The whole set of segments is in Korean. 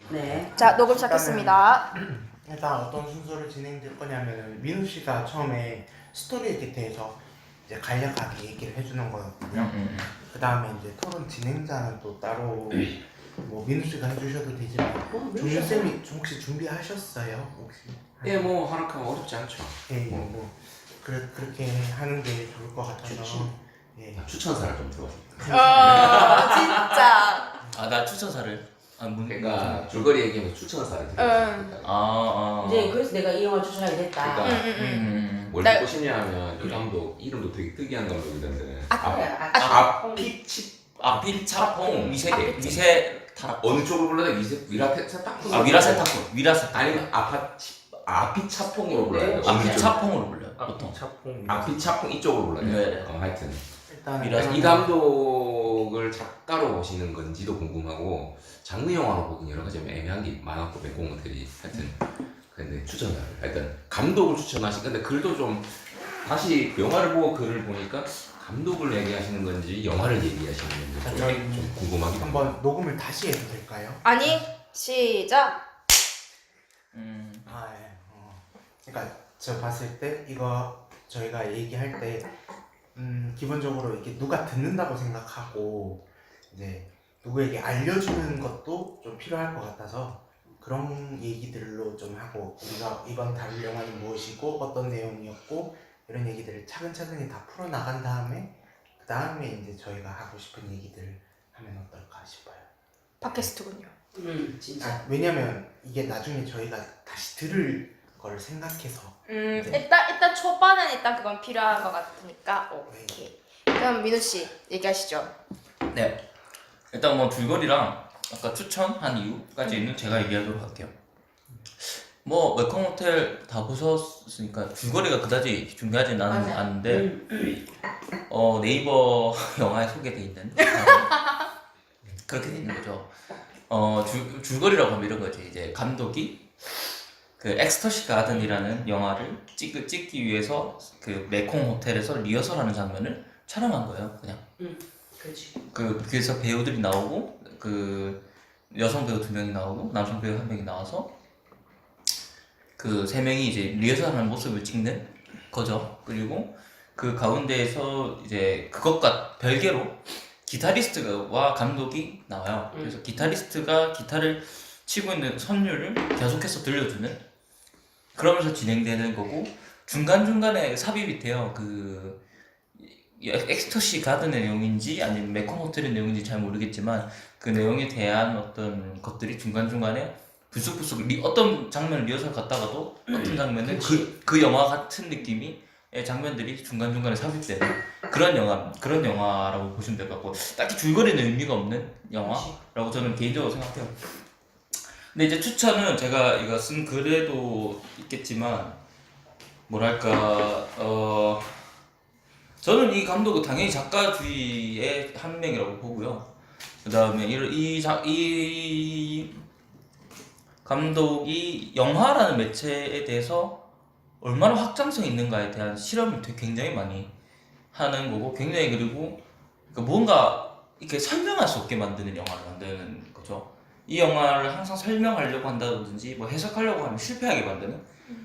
네. 자, 녹음 시작했습니다. 일단 어떤 순서로 진행될 거냐면은 민우 씨가 처음에 스토리에 대해서 이제 간략하게 얘기를 해주는 거였거든요. 그 다음에 이제 토론 진행자는 또 따로 뭐 민우 씨가 해주셔도 되지만 종윤 쌤이 혹시 준비하셨어요? 혹시? 예, 뭐 하락하면 어렵지 않죠. 예, 그렇게 하는 게 좋을 것 같아서. 예. 추천사를 좀 들어봤습니다. 진짜. 아, 나 추천사를. 그러니까 줄거리 얘기하면 추천사를 들어봤습니다. 이제 그래서 내가 이 영화 추천하게 됐다. 그러니까 뭘 나- 듣고 싶냐면 이 감독 이름도 되게 특이한 감독이던데. 아피차퐁 미세 타락. 어느 쪽으로 불러야 돼? 위라세타폰? 위라세타폰. 아니면 아피차퐁으로 불러야 돼? 아피차퐁으로 불려요. 보통. 아피차퐁 이쪽으로 불러야 돼? 네. 하여튼 일단 이 감독을 작가로 보시는 건지도 궁금하고 장르 영화로 보긴 여러 가지 애매한 게 많았고 백공 호텔이 하여튼 근데 추천을 하여튼 감독을 추천하시 근데 글도 좀 다시 영화를 보고 글을 보니까 감독을 얘기하시는 건지 영화를 얘기하시는 건지 좀 궁금하긴 합니다. 한번 녹음을 다시 해도 될까요? 아니, 시작. 아, 예. 그러니까 저 봤을 때 이거 저희가 얘기할 때 기본적으로 이게 누가 듣는다고 생각하고 이제 누구에게 알려주는 것도 좀 필요할 것 같아서 그런 얘기들로 좀 하고 우리가 이번 다룰 영화는 무엇이고 어떤 내용이었고 이런 얘기들을 차근차근히 다 풀어나간 다음에 그 다음에 이제 저희가 하고 싶은 얘기들을 하면 어떨까 싶어요. 팟캐스트군요. 진짜. 왜냐면 이게 나중에 저희가 다시 들을 걸 생각해서 일단 초반은 일단 그건 필요한 것 같으니까 오케이. 그럼 민우 씨 얘기하시죠. 네. 일단 뭐 줄거리랑 아까 추천한 이유까지는 제가 얘기하도록 할게요. 뭐 웰컴 호텔 다 보셨으니까 줄거리가 그다지 중요하진 않은데 네이버 영화에 소개돼 있는 그렇게 돼 있는 거죠. 줄거리라고 하면 이런 거지. 이제 감독이 그 엑스터시 가든이라는 영화를 찍기 위해서 그 메콩 호텔에서 리허설하는 장면을 촬영한 거예요. 그냥. 그렇지. 그래서 배우들이 나오고 그 여성 배우 2명이 나오고 남성 배우 1명이 나와서 그 3명이 이제 리허설하는 모습을 찍는 거죠. 그리고 그 가운데에서 이제 그것과 별개로 기타리스트와 감독이 나와요. 그래서 기타리스트가 기타를 치고 있는 선율을 계속해서 들려주는 그러면서 진행되는 거고 중간중간에 삽입이 돼요. 그 엑스터시 가든의 내용인지 아니면 메콩 호텔의 내용인지 잘 모르겠지만 그 내용에 대한 어떤 것들이 중간중간에 불쑥불쑥 어떤 장면을 리허설 갔다가도 어떤 장면은 그 영화 같은 느낌이 장면들이 중간중간에 삽입되는 그런 영화라고 보시면 될 것 같고 딱히 줄거리는 의미가 없는 영화라고 저는 개인적으로 생각해요. 근데 이제 추천은 제가 이거 쓴 글에도 있겠지만 뭐랄까 저는 이 감독은 당연히 작가주의의 한 명이라고 보고요. 그 다음에 이 감독이 영화라는 매체에 대해서 얼마나 확장성이 있는가에 대한 실험을 굉장히 많이 하는 거고 굉장히 그리고 뭔가 이렇게 설명할 수 없게 만드는 영화를 만드는 거죠. 이 영화를 항상 설명하려고 한다든지 뭐 해석하려고 하면 실패하게 만드는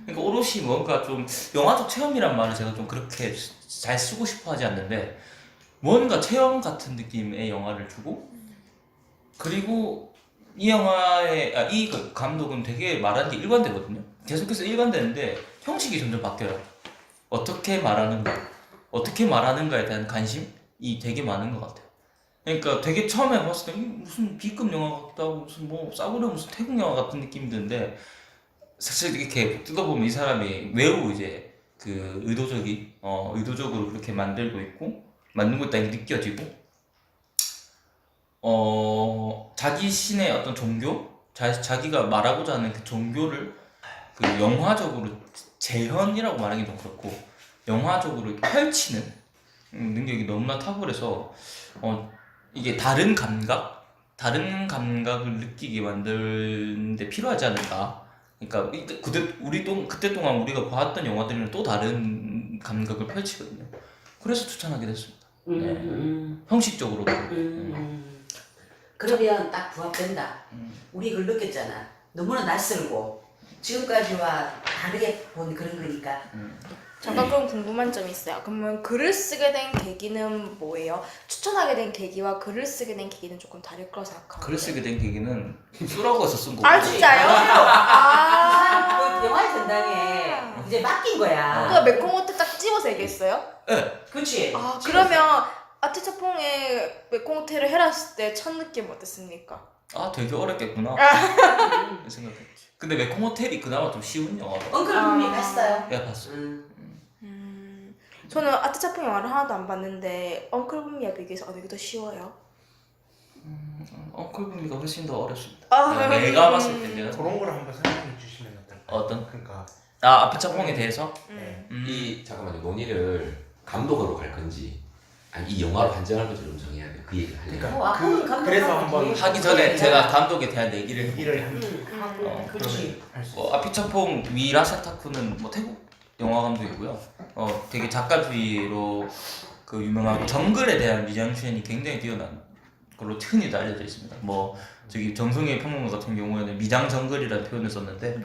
그러니까 오롯이 뭔가 좀 영화적 체험이란 말을 제가 좀 그렇게 잘 쓰고 싶어 하지 않는데 뭔가 체험 같은 느낌의 영화를 주고 그리고 이 영화의 이 감독은 되게 말하는 게 일관되거든요. 계속해서 일관되는데 형식이 점점 바뀌어요. 어떻게 말하는가에 대한 관심이 되게 많은 것 같아요. 그러니까 되게 처음에 봤을 때 무슨 B급 영화 같다고 무슨 뭐 싸구려 무슨 태국 영화 같은 느낌이 드는데 사실 이렇게 뜯어보면 이 사람이 매우 이제 그 의도적으로 그렇게 만들고 있고 만든 것 딱 느껴지고 자기 신의 어떤 종교 자기가 말하고자 하는 그 종교를 그 영화적으로 재현이라고 말하기 좀 그렇고 영화적으로 펼치는 능력이 너무나 탁월해서 이게 다른 감각을 느끼게 만드는데 필요하지 않을까. 그러니까 그때 동안 우리가 봤던 영화들은 또 다른 감각을 펼치거든요. 그래서 추천하게 됐습니다. 형식적으로도. 그러면 딱 부합된다. 음. 우리 그걸 느꼈잖아. 너무나 낯설고 지금까지와 다르게 본 그런 거니까. 잠깐 그럼 궁금한 점이 있어요. 그러면 글을 쓰게 된 계기는 뭐예요? 추천하게 된 계기와 글을 쓰게 된 계기는 조금 다를 거라 생각하고. 글을 쓰게 된 계기는 쓰라고 해서 쓴 거고. 아 진짜요? 아. 그 영화 전당에 이제 맡긴 거야. 그러니까 메콩호텔 딱 집어서 얘기했어요? 그렇지. 아 그러면 아트차퐁에 메콩호텔을 해놨을 때 첫 느낌 어땠습니까? 아 되게 어렵겠구나 이렇게 생각했지. 근데 메콩 호텔이 그나마 좀 쉬운 영화라. 엉클붐이 아. 봤어요. 내가 봤어. 저는 아트차퐁 영화를 하나도 안 봤는데 엉클붐이와 비교해서 어느 게 더 쉬워요? 엉클붐이가 훨씬 더 어렵습니다. 아, 내가 봤을 때 내가 그런 걸 한번 설명해 주시면 어떨까요? 어떤? 그러니까 아 아트차퐁에 대해서 네. 이 잠깐만요. 논의를 감독으로 갈 건지 아니 이 영화로 판정할 건지 좀 정해야 돼요. 그 얘기를 하려면. 그러니까 아까는 감독하고 그래서 한번 되게 하기 전에 제가 감독에 대한 얘기를 얘기를 하면 그렇지. 할수 뭐 아피차퐁 위라사타쿠는 뭐 태국 영화 감독이고요. 되게 작가주의로 그 유명하고 정글에 대한 미장센이 굉장히 뛰어난 걸로 흔히도 알려져 있습니다. 뭐 저기 정성의 평론가 같은 경우에는 미장 정글이라는 표현을 썼는데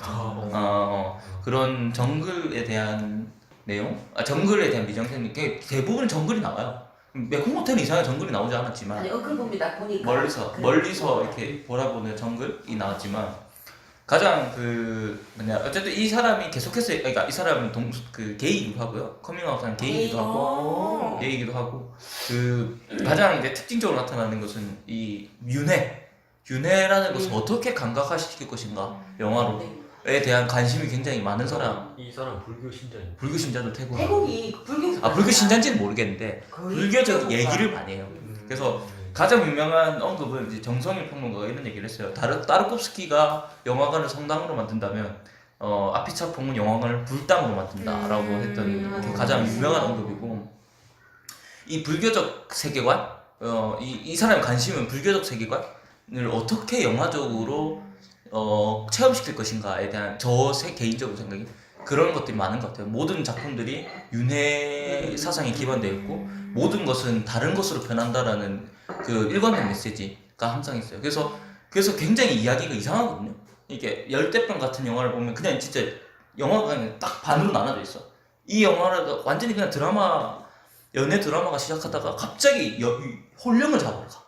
그런 정글에 대한 내용, 정글에 대한 미장센이 대부분 정글이 나와요. 메콩 호텔은 이상하게 정글이 나오지 않았지만 아니 엉클붐이 딱 보니까 멀리서 이렇게 바라보는 정글이 나왔지만 가장 그 뭐냐 어쨌든 이 사람이 계속해서 그러니까 이 사람은 그 게이기도 하고요. 커밍아웃한 게이기도 하고 게이기도 하고 그 가장 이제 특징적으로 나타나는 것은 이 윤회라는 것을 어떻게 감각화시킬 것인가 영화로에 대한 관심이 굉장히 많은 사람. 이 사람 불교 신자입니다. 불교 신자도 태국. 태국이 불교 불교 신자인지는 모르겠는데 거의 불교적 태국과 얘기를 많이 해요. 그래서 가장 유명한 언급은 이제 정성일 평론가가 이런 얘기를 했어요. 따르콥스키가 영화관을 성당으로 만든다면 아피차퐁은 영화관을 불당으로 만든다라고 했던 게 가장 유명한 언급이고 이 불교적 세계관, 이 사람의 관심은 불교적 세계관을 어떻게 영화적으로 체험시킬 것인가에 대한 개인적으로 생각이 그런 것들이 많은 것 같아요. 모든 작품들이 윤회 사상에 기반되어 있고 모든 것은 다른 것으로 변한다라는 그 일관된 메시지가 항상 있어요. 그래서 굉장히 이야기가 이상하거든요. 이게 열대병 같은 영화를 보면 그냥 진짜 영화가 그냥 딱 반으로 나눠져 있어. 이 영화를 완전히 그냥 연애 드라마가 시작하다가 갑자기 혼령을 잡으러 가.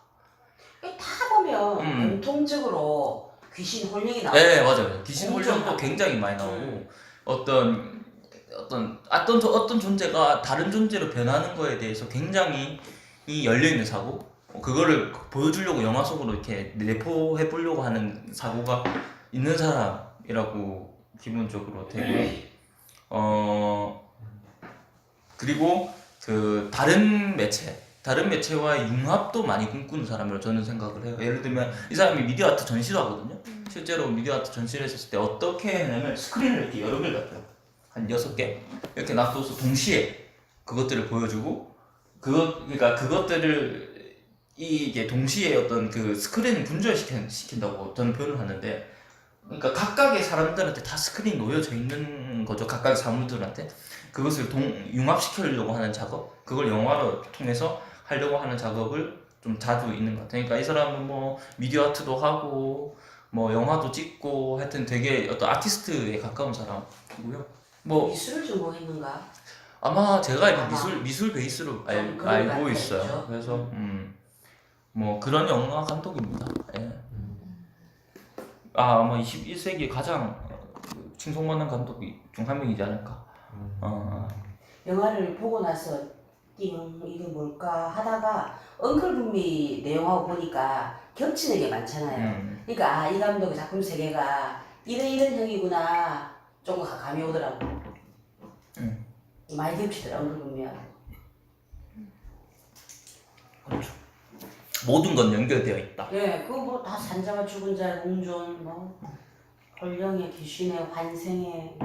다 보면 공통적으로 귀신 혼령이 나와요. 네 맞아요. 귀신 혼령도 굉장히 많이 나오고 어떤 존재가 다른 존재로 변하는 거에 대해서 굉장히 열려있는 사고 그거를 보여주려고 영화 속으로 이렇게 내포해 보려고 하는 사고가 있는 사람이라고 기본적으로 되고 그리고 그 다른 매체와의 융합도 많이 꿈꾸는 사람이라고 저는 생각을 해요. 예를 들면 이 사람이 미디어 아트 전시도 하거든요. 실제로 미디어 아트 전시를 했을 때 어떻게 했냐면 스크린을 이렇게 여러 개를 갖다 한 6개 이렇게 놔둬서 동시에 그것들을 보여주고 그러니까 그것들을 이게 동시에 어떤 그 스크린을 분절시킨다고 저는 표현을 하는데 그러니까 각각의 사람들한테 다 스크린이 놓여져 있는 거죠. 각각의 사물들한테 그것을 융합시키려고 하는 작업 그걸 영화로 통해서 하려고 하는 작업을 좀 자주 있는 것 같아요. 그러니까 이 사람은 뭐 미디어 아트도 하고 뭐 영화도 찍고 하여튼 되게 어떤 아티스트에 가까운 사람이고요. 뭐 미술을 전공했는가? 아마 제가 미술 베이스로 그런 것 알고 같아요, 있어요. 그죠? 그래서 뭐 그런 영화 감독입니다. 예. 아마 21세기 가장 칭송받는 감독이 중 한 명이지 않을까. 영화를 보고 나서 띵 이게 뭘까 하다가 엉클붐이 내용하고 보니까 겹치는 게 많잖아요. 그러니까 이 감독의 작품 세계가 이런 형이구나 좀 감이 오더라고. 많이 겹치더라 엉클붐이하고. 그렇죠. 모든 건 연결되어 있다. 예, 그거 뭐 다 산자와 죽은 자의 공존, 뭐 헐령의 귀신의 환생의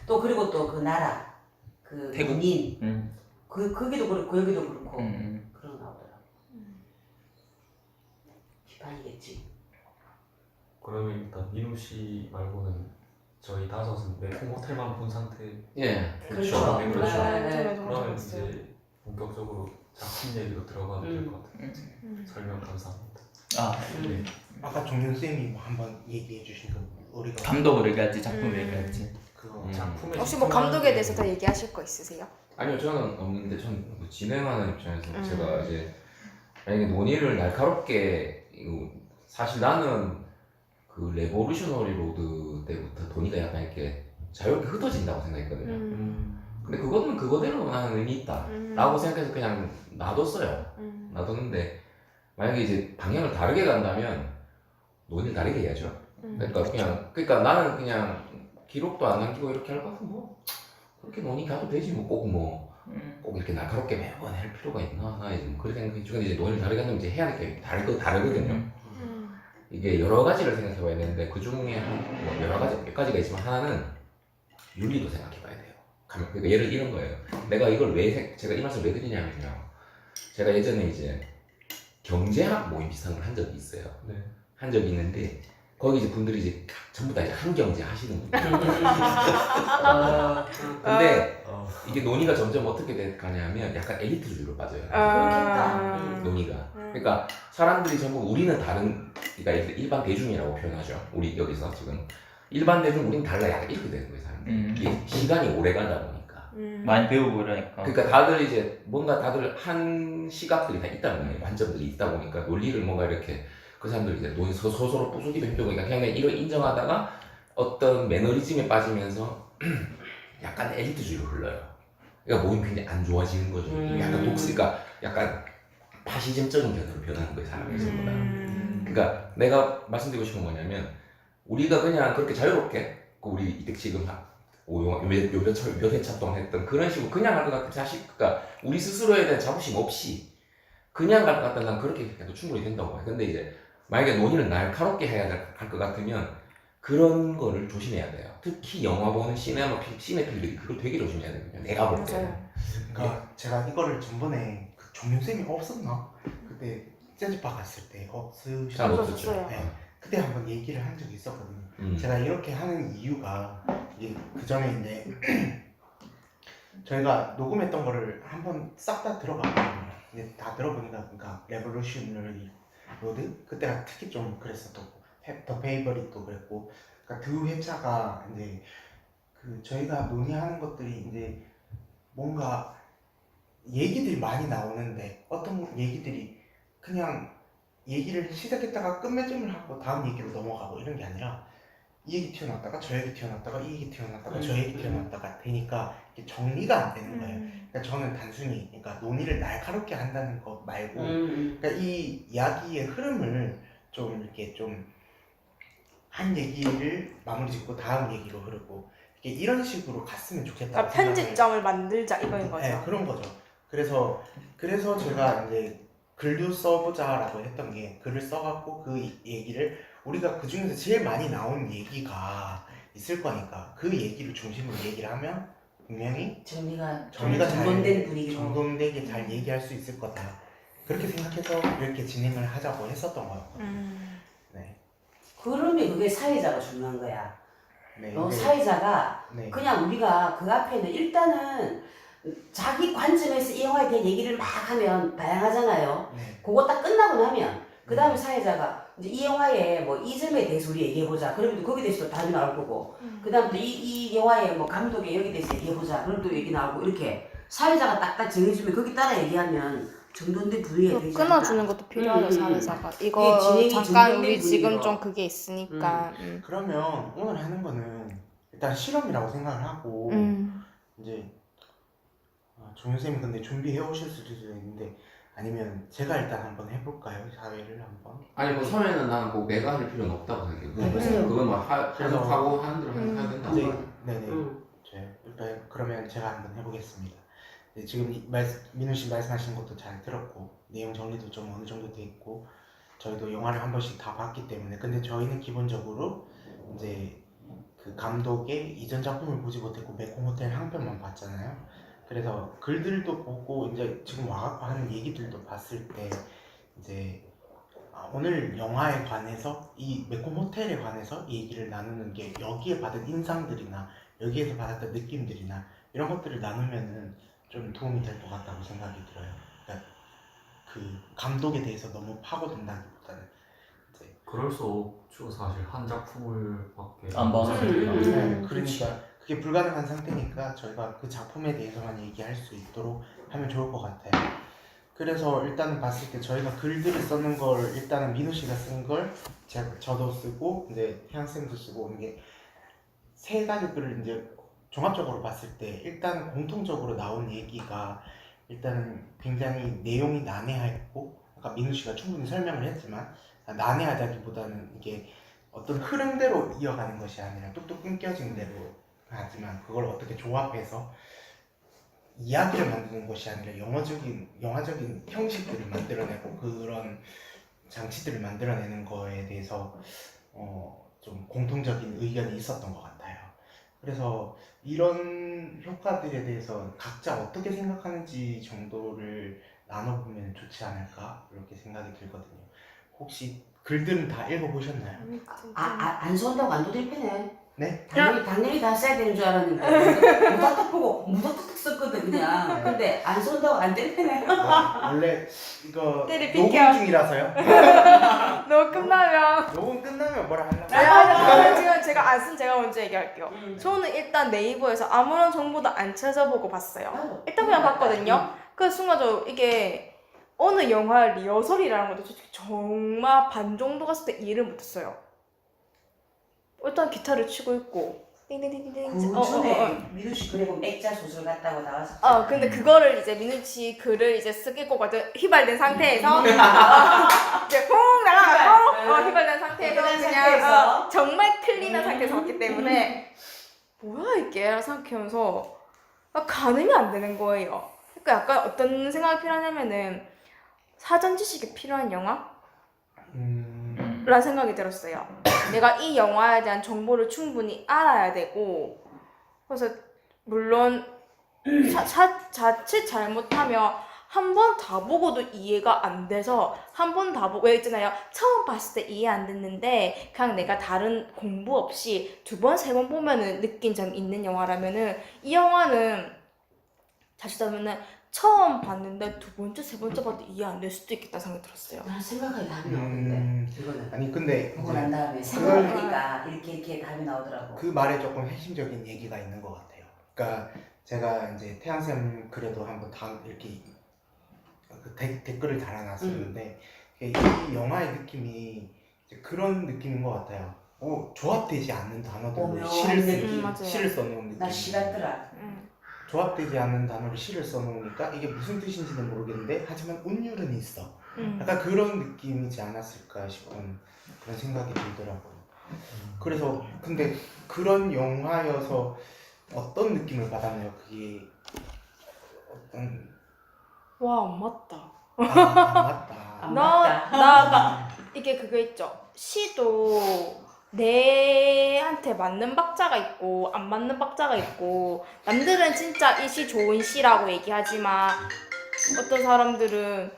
또 그리고 또 그 나라 그 태국? 문인 거기도 그렇고 여기도 그렇고 그런 거 나오더라. 비판이겠지. 그러면 일단 민우 씨 말고는 저희 다섯은 메콩 호텔만 본 상태. 예. 그렇죠. 네, 그렇죠. 네. 그러면 이제 본격적으로 작품 얘기로 들어가도 될 것 같아요. 설명 감사합니다. 아 음. 아까 종윤 쌤이 뭐 한번 얘기해 주신 거 우리가 감독을 얘기할지 작품을 얘기할지. 그거 작품에 혹시 뭐 감독에 대해서 더 얘기하실 거 있으세요? 아니요 저는 없는데 저는 뭐 진행하는 입장에서 음. 제가 이제 만약에 논의를 날카롭게 사실 나는 그 레보루셔너리 로드 때부터 돈이가 약간 이렇게 자유롭게 흩어진다고 생각했거든요. 근데 그거는 그거대로 나는 의미 있다 라고 생각해서 그냥 놔뒀어요. 놔뒀는데 만약에 이제 방향을 다르게 간다면 논의를 다르게 해야죠. 그러니까 나는 그냥 기록도 안 남기고 이렇게 할 것 같으면 뭐 그렇게 논의 가도 되지 뭐 꼭 뭐 꼭 이렇게 날카롭게 매번 할 필요가 있나 이제 뭐 그런 생각이 주는데 이제 논의를 다르게 하면 이제 해야 할 게 다르거든요. 이게 여러 가지를 생각해봐야 되는데 그 중에 뭐 여러 가지 몇 가지가 있지만 하나는 윤리도 생각해봐야 돼요. 그러니까 예를 이런 거예요. 내가 이걸 제가 이 말씀을 왜 드리냐면요. 제가 예전에 이제 경제학 모임 비슷한 걸 한 적이 있어요. 네. 한 적이 있는데 거기 이제 분들이 이제 전부 다 이제 한경제 하시는 분들. 근데 이게 논의가 점점 어떻게 가냐면 약간 엘리트주의로 빠져요. 그렇겠다. 논의가. 그러니까 사람들이 전부 우리는 다른, 그러니까 일반 대중이라고 표현하죠. 우리 여기서 지금 일반 대중 우리는 달라 약간 이렇게 되는 거예요. 사람들이. 이게 시간이 오래 가다 보니까. 많이 배우고 이러니까. 그러니까 다들 이제 뭔가 다들 한 시각들이 다 있다는 거예요. 관점들이 있다 보니까 논리를 뭔가 이렇게 그 사람들이 이제 논의 서로 부수기도 힘들고 그냥 이걸 인정하다가 어떤 매너리즘에 빠지면서 약간 엘리트주의로 흘러요. 그러니까 모임이 굉장히 안 좋아지는 거죠. 약간 독스니까 약간 파시즘적인 견해로 변하는 거예요, 사람이 전부 다. 그러니까 내가 말씀드리고 싶은 건 뭐냐면 우리가 그냥 그렇게 자유롭게 우리 이때 지금 몇 회차 동안 했던 그런 식으로 그냥 할 것 같은 그러니까 우리 스스로에 대한 자부심 없이 그냥 갈 것 같다면 난 그렇게 해도 충분히 된다고 봐요. 근데 이제 만약에 논의를 날카롭게 해야 할 것 같으면 그런 거를 조심해야 돼요. 특히 영화 보는 시네필들이 그걸 되게 조심해야 되거든요. 내가 볼 때는. 그러니까 제가 이거를 전번에 그 종윤 쌤이 없었나? 그때 재즈바 갔을 때 잘 없으셨어요. 없었어요. 네. 그때 한번 얘기를 한 적이 있었거든요. 음. 제가 이렇게 하는 이유가 이게 그 전에 이제 저희가 녹음했던 거를 한번 싹 다 들어봤거든요. 이제 다 들어보니까 그러니까 레볼루셔너리 로드 그때가 특히 좀 그랬었고 더 페이버릿도 그랬고 그러니까 두 회차가 이제 그 저희가 논의하는 것들이 이제 뭔가 얘기들이 많이 나오는데 어떤 얘기들이 그냥 얘기를 시작했다가 끝맺음을 하고 다음 얘기로 넘어가고 이런 게 아니라 이 얘기 튀어나왔다가 저 얘기 튀어나왔다가 이 얘기 튀어나왔다가 저 얘기 튀어나왔다가 되니까 이게 정리가 안 되는 거예요. 그러니까 저는 단순히 그러니까 논의를 날카롭게 한다는 것 말고 그러니까 이 이야기의 흐름을 좀 이렇게 좀 한 얘기를 마무리 짓고 다음 얘기로 흐르고 이런 식으로 갔으면 좋겠다. 그러니까 편집점을 만들자 이거인 거죠. 네, 그런 거죠. 그래서 제가 이제 글도 써보자라고 했던 게 글을 써갖고 그 얘기를 우리가 그 중에서 제일 많이 나온 얘기가 있을 거니까 그 얘기를 중심으로 얘기를 하면 분명히 정리가 정돈된 분위기로. 정돈되게 잘 얘기할 수 있을 거다. 그렇게 생각해서 이렇게 진행을 하자고 했었던 거예요. 네. 그러면 그게 사회자가 중요한 거야. 네. 사회자가 네. 그냥 우리가 그 앞에는 일단은 자기 관점에서 이 영화에 대한 얘기를 막 하면 다양하잖아요. 네. 그거 딱 끝나고 나면 그 다음에 사회자가 이제 이 영화의 뭐 이 점에 대해서 우리 얘기해보자. 그러면 또 거기에 대해서 또 답이 나올 거고 그 다음 또 이 영화의 뭐 감독의 여기 대해서 얘기해보자. 그럼 또 얘기 나오고 이렇게 사회자가 딱딱 정해주면 거기 따라 얘기하면 정돈된 분위기가 되지 않나. 끊어주는 것도 필요하죠 사회자가. 이거 진행이 잠깐 정돈된 우리 지금 분위기로. 좀 그게 있으니까. 그러면 오늘 하는 거는 일단 실험이라고 생각을 하고 이제 종윤 쌤이 근데 준비해 오실 수도 있는데 아니면 제가 일단 한번 해볼까요? 사회를 한번. 아니 뭐 처음에는 난 뭐 내가 할 필요는 없다고 생각해요. 해보세요. 그건 뭐 그래서 하고 하는 대로 해야 된다. 이제 네네. 일단 그러면 제가 한번 해보겠습니다. 네, 지금 민우 씨 말씀하신 것도 잘 들었고 내용 정리도 좀 어느 정도 돼 있고 저희도 영화를 한 번씩 다 봤기 때문에 근데 저희는 기본적으로 이제 그 감독의 이전 작품을 보지 못했고 메콩호텔 한 편만 봤잖아요. 그래서 글들도 보고 이제 지금 와갖고 하는 얘기들도 봤을 때 이제 오늘 영화에 관해서 이 메콩호텔에 관해서 얘기를 나누는 게 여기에 받은 인상들이나 여기에서 받았던 느낌들이나 이런 것들을 나누면은 좀 도움이 될 것 같다고 생각이 들어요. 그러니까 그 감독에 대해서 너무 파고든다기보다는 봤어요. 그럴 수 없죠. 사실 한 작품을밖에 안 봐서. 네, 그러니까 그게 불가능한 상태니까 저희가 그 작품에 대해서만 얘기할 수 있도록 하면 좋을 것 같아요. 그래서 일단은 봤을 때 저희가 글들을 쓰는 걸 일단은 민우 씨가 쓴 걸 저도 쓰고 이제 태양 쌤도 쓰고 이게 세 가지 글을 이제 종합적으로 봤을 때 일단 공통적으로 나온 얘기가 일단은 굉장히 내용이 난해했고 아까 민우 씨가 충분히 설명을 했지만 난해하다기보다는 이게 어떤 흐름대로 이어가는 것이 아니라 뚝뚝 끊겨진 대로 하지만 그걸 어떻게 조합해서 이야기를 만드는 것이 아니라 영화적인 형식들을 만들어내고 그런 장치들을 만들어내는 거에 대해서 좀 공통적인 의견이 있었던 것 같아요. 그래서 이런 효과들에 대해서 각자 어떻게 생각하는지 정도를 나눠보면 좋지 않을까 이렇게 생각이 들거든요. 혹시 글들은 다 읽어보셨나요? 안 쏜다고 안 두들 패네. 네? 당연히 다 써야 되는 줄 알았는데 무닥닥 보고 무닥닥 썼거든 그냥. 근데 안 쏜다고 안 들패네. 원래 이거 때리 녹음 비켜. 중이라서요? 너 끝나면 녹음 끝나면 뭐라 하려고? 아니, 지금 제가 안 쓴 제가 먼저 얘기할게요. 음. 저는 일단 네이버에서 아무런 정보도 안 찾아보고 봤어요. 나도. 일단 그냥 봤거든요. 그 순간적으로 이게 어느 영화의 리허설이라는 것도 솔직히 정말 반 정도 갔을 때 이해를 못했어요. 일단 기타를 치고 있고 띵띵띵띵띵. 그 전에 민우 씨 그리고 액자 소설 같다고 나왔었죠. 근데 그거를 이제 민우 씨 글을 이제 쓰겠고 휘발된 상태에서 이제 퐁 나가고 휘발된 상태에서 휘발된 그냥 상태에서. 정말 클린한 상태에서 왔기 때문에 뭐야 이게 생각하면서 가늠이 안 되는 거예요. 그러니까 약간 어떤 생각이 필요하냐면은 사전 지식이 필요한 영화? 라는 생각이 들었어요. 내가 이 영화에 대한 정보를 충분히 알아야 되고 그래서 물론 자칫 잘못하면 한 번 다 보고도 이해가 안 돼서 한 번 다 보고 왜 있잖아요. 처음 봤을 때 이해 안 됐는데 그냥 내가 다른 공부 없이 두 번, 세 번 보면은 느낀 점이 있는 영화라면은 이 영화는 자칫하면은 처음 봤는데 두 번째, 세 번째 봐도 이해 안 될 수도 있겠다 생각이 들었어요. 난 생각하기 답이 나오는데 이거는 아니 근데 보고 이제 난 다음에 생각하니까 이렇게 답이 나오더라고. 그 말에 조금 핵심적인 얘기가 있는 것 같아요. 그러니까 제가 이제 태양쌤 글에도 한번 이렇게 댓글을 달아놨었는데 이 영화의 느낌이 이제 그런 느낌인 것 같아요. 조합되지 않는 단어들로 오묘한 시를 느낌. 맞아요. 써놓은 느낌. 나 싫었더라. 조합되지 않는 단어로 시를 써놓으니까 이게 무슨 뜻인지는 모르겠는데 하지만 운율은 있어. 약간 그런 느낌이지 않았을까 싶은 그런 생각이 들더라고요. 그래서 근데 그런 영화여서 어떤 느낌을 받았나요? 그게 어떤 와, 안 맞다. 맞다. 안 나 이게 그거 있죠. 시도 내한테 맞는 박자가 있고 안 맞는 박자가 있고 남들은 진짜 이 시 좋은 시라고 얘기하지만 어떤 사람들은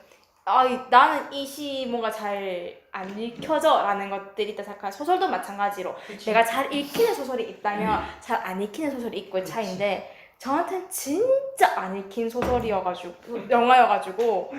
나는 이 시 뭔가 잘 안 읽혀져 라는 것들이 있다 생각하면 소설도 마찬가지로 그치. 내가 잘 읽히는 소설이 있다면 잘 안 읽히는 소설이 있고의 그치. 차이인데 저한테는 진짜 안 읽힌 소설이어가지고 영화여가지고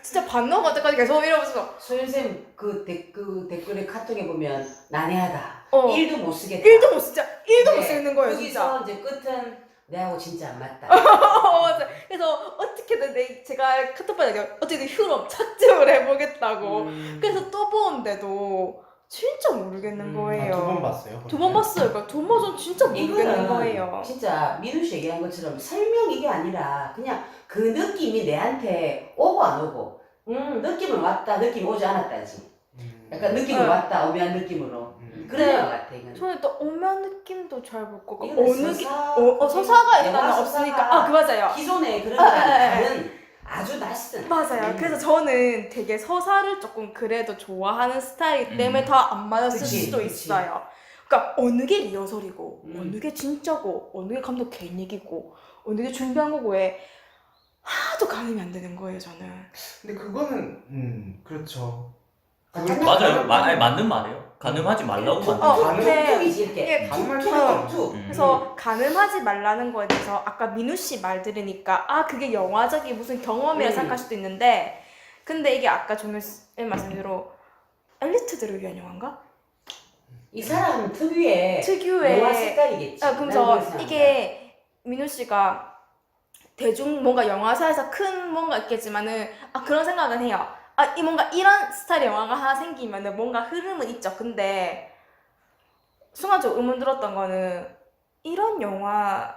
진짜 반 넘어갈 때까지 계속 이러면서 소연쌤 그 댓글에 카톡에 보면 난해하다. 1도 못 쓰겠다. 1도 못 쓰자 1도 못 네. 쓰는 거예요 진짜. 여기서 이제 끝은 내하고 진짜 안 맞다. 맞아. 그래서 어떻게든 제가 카톡 받아요. 어떻게든 휴럼 착증을 해보겠다고. 그래서 또 보는데도 진짜 모르겠는 거예요. 2번 봤어요? 두 번 봤어요. 그러니까 두 번 전 진짜 모르겠는 이거는 거예요. 진짜 민우 씨 얘기한 것처럼 설명 이게 아니라 그냥 그 느낌이 내한테 오고 안 오고 느낌은 왔다 느낌이 오지 않았다지. 약간 느낌은 네. 왔다 오묘한 느낌으로 그런 영화 같아 이건. 저는 또 오면 느낌도 잘 못 고 이거는 어느 서사, 서사가 일단은 영화 없으니까 서사가 그 맞아요. 기존의 그런 아, 거랑 아, 아. 다른 아주 낯선. 맞아요. 그래서 저는 되게 서사를 조금 그래도 좋아하는 스타일이기 때문에 더 안 맞았을 그치, 수도 그치. 있어요. 그러니까 어느 게 리허설이고 어느 게 진짜고 어느 게 감독 개인 얘기고 어느 게 준비한 거고에 하나도 가늠이 안 되는 거예요 저는. 근데 그거는 그렇죠. 맞아요. 맞는 말이에요. 가늠하지 말라고 만든 가늠? 네. 툭툭이지 이렇게. 이게 가늠할 툭툭. 필요가 없죠. 툭. 그래서 가늠하지 말라는 거에 대해서 아까 민우 씨 말 들으니까 그게 영화적인 무슨 경험이라 생각할 수도 있는데 근데 이게 아까 종현 씨 말씀대로 엘리트들을 위한 영화인가? 이 사람 특유의 특유의 영화 색깔이겠지. 아, 나는 그래서 그렇게 생각해. 이게 민우 씨가 대중 뭔가 영화사에서 큰 뭔가 있겠지만은 그런 생각은 해요. 이 뭔가 이런 스타일의 영화가 하나 생기면은 뭔가 흐름은 있죠. 근데 순간적으로 의문 들었던 거는 이런 영화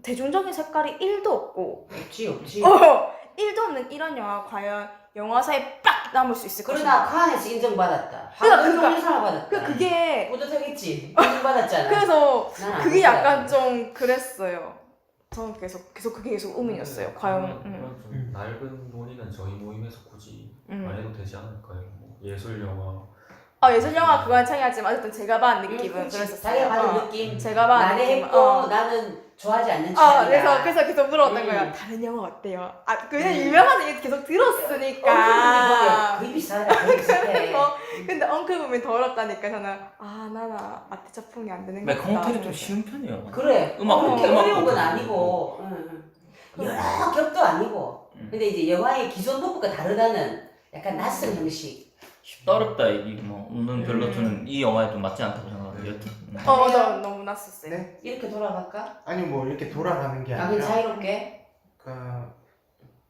대중적인 색깔이 1도 없고 없지. 1도 없는 이런 영화 과연 영화사에 빡 남을 수 있을 그러나 것인가? 칸에서 인정받았다. 그러니까 한국에서 받았다. 그게 뿌듯하겠지. 인정받았잖아. 그래서 난안 그게 그렇더라고. 약간 좀 그랬어요. 저는 계속 그게 계속 의문이었어요. 과연 이런 좀 낡은 논의는 저희 모임에서 굳이 안 해도 되지 않을까요? 뭐 예술 영화. 예술 영화 그건 차이하지만 어쨌든 제가 받은 느낌은 그랬었어요. 자기가 받은 느낌. 제가 받은 나는 느낌은 했고 나는 좋아하지 않는 취향이다. 그래서 계속 물어봤던 음. 거예요. 다른 영화 어때요? 그냥 유명한 얘기 계속 들었으니까. 거의 비슷하다. 거의 비슷해. 그래서 근데 엉클 보면 더 어렵다니까 저는 나는 아트 작품이 안 되는 것 같다. 매콤 호텔이 좀 쉬운 편이에요. 그래. 음악 그렇게 음악 어려운 건 그렇고. 아니고. 여러 겹도 아니고. 근데 이제 영화의 기존 도구가 다르다는 약간 낯선 형식. 쉽다 어렵다 이게 뭐 별로 저는 이 영화에 좀 맞지 않다고 생각하는데 여튼. 나 너무 낯섰어요. 네? 이렇게 돌아갈까? 아니 뭐 이렇게 돌아가는 게 그냥 아니라 자유롭게.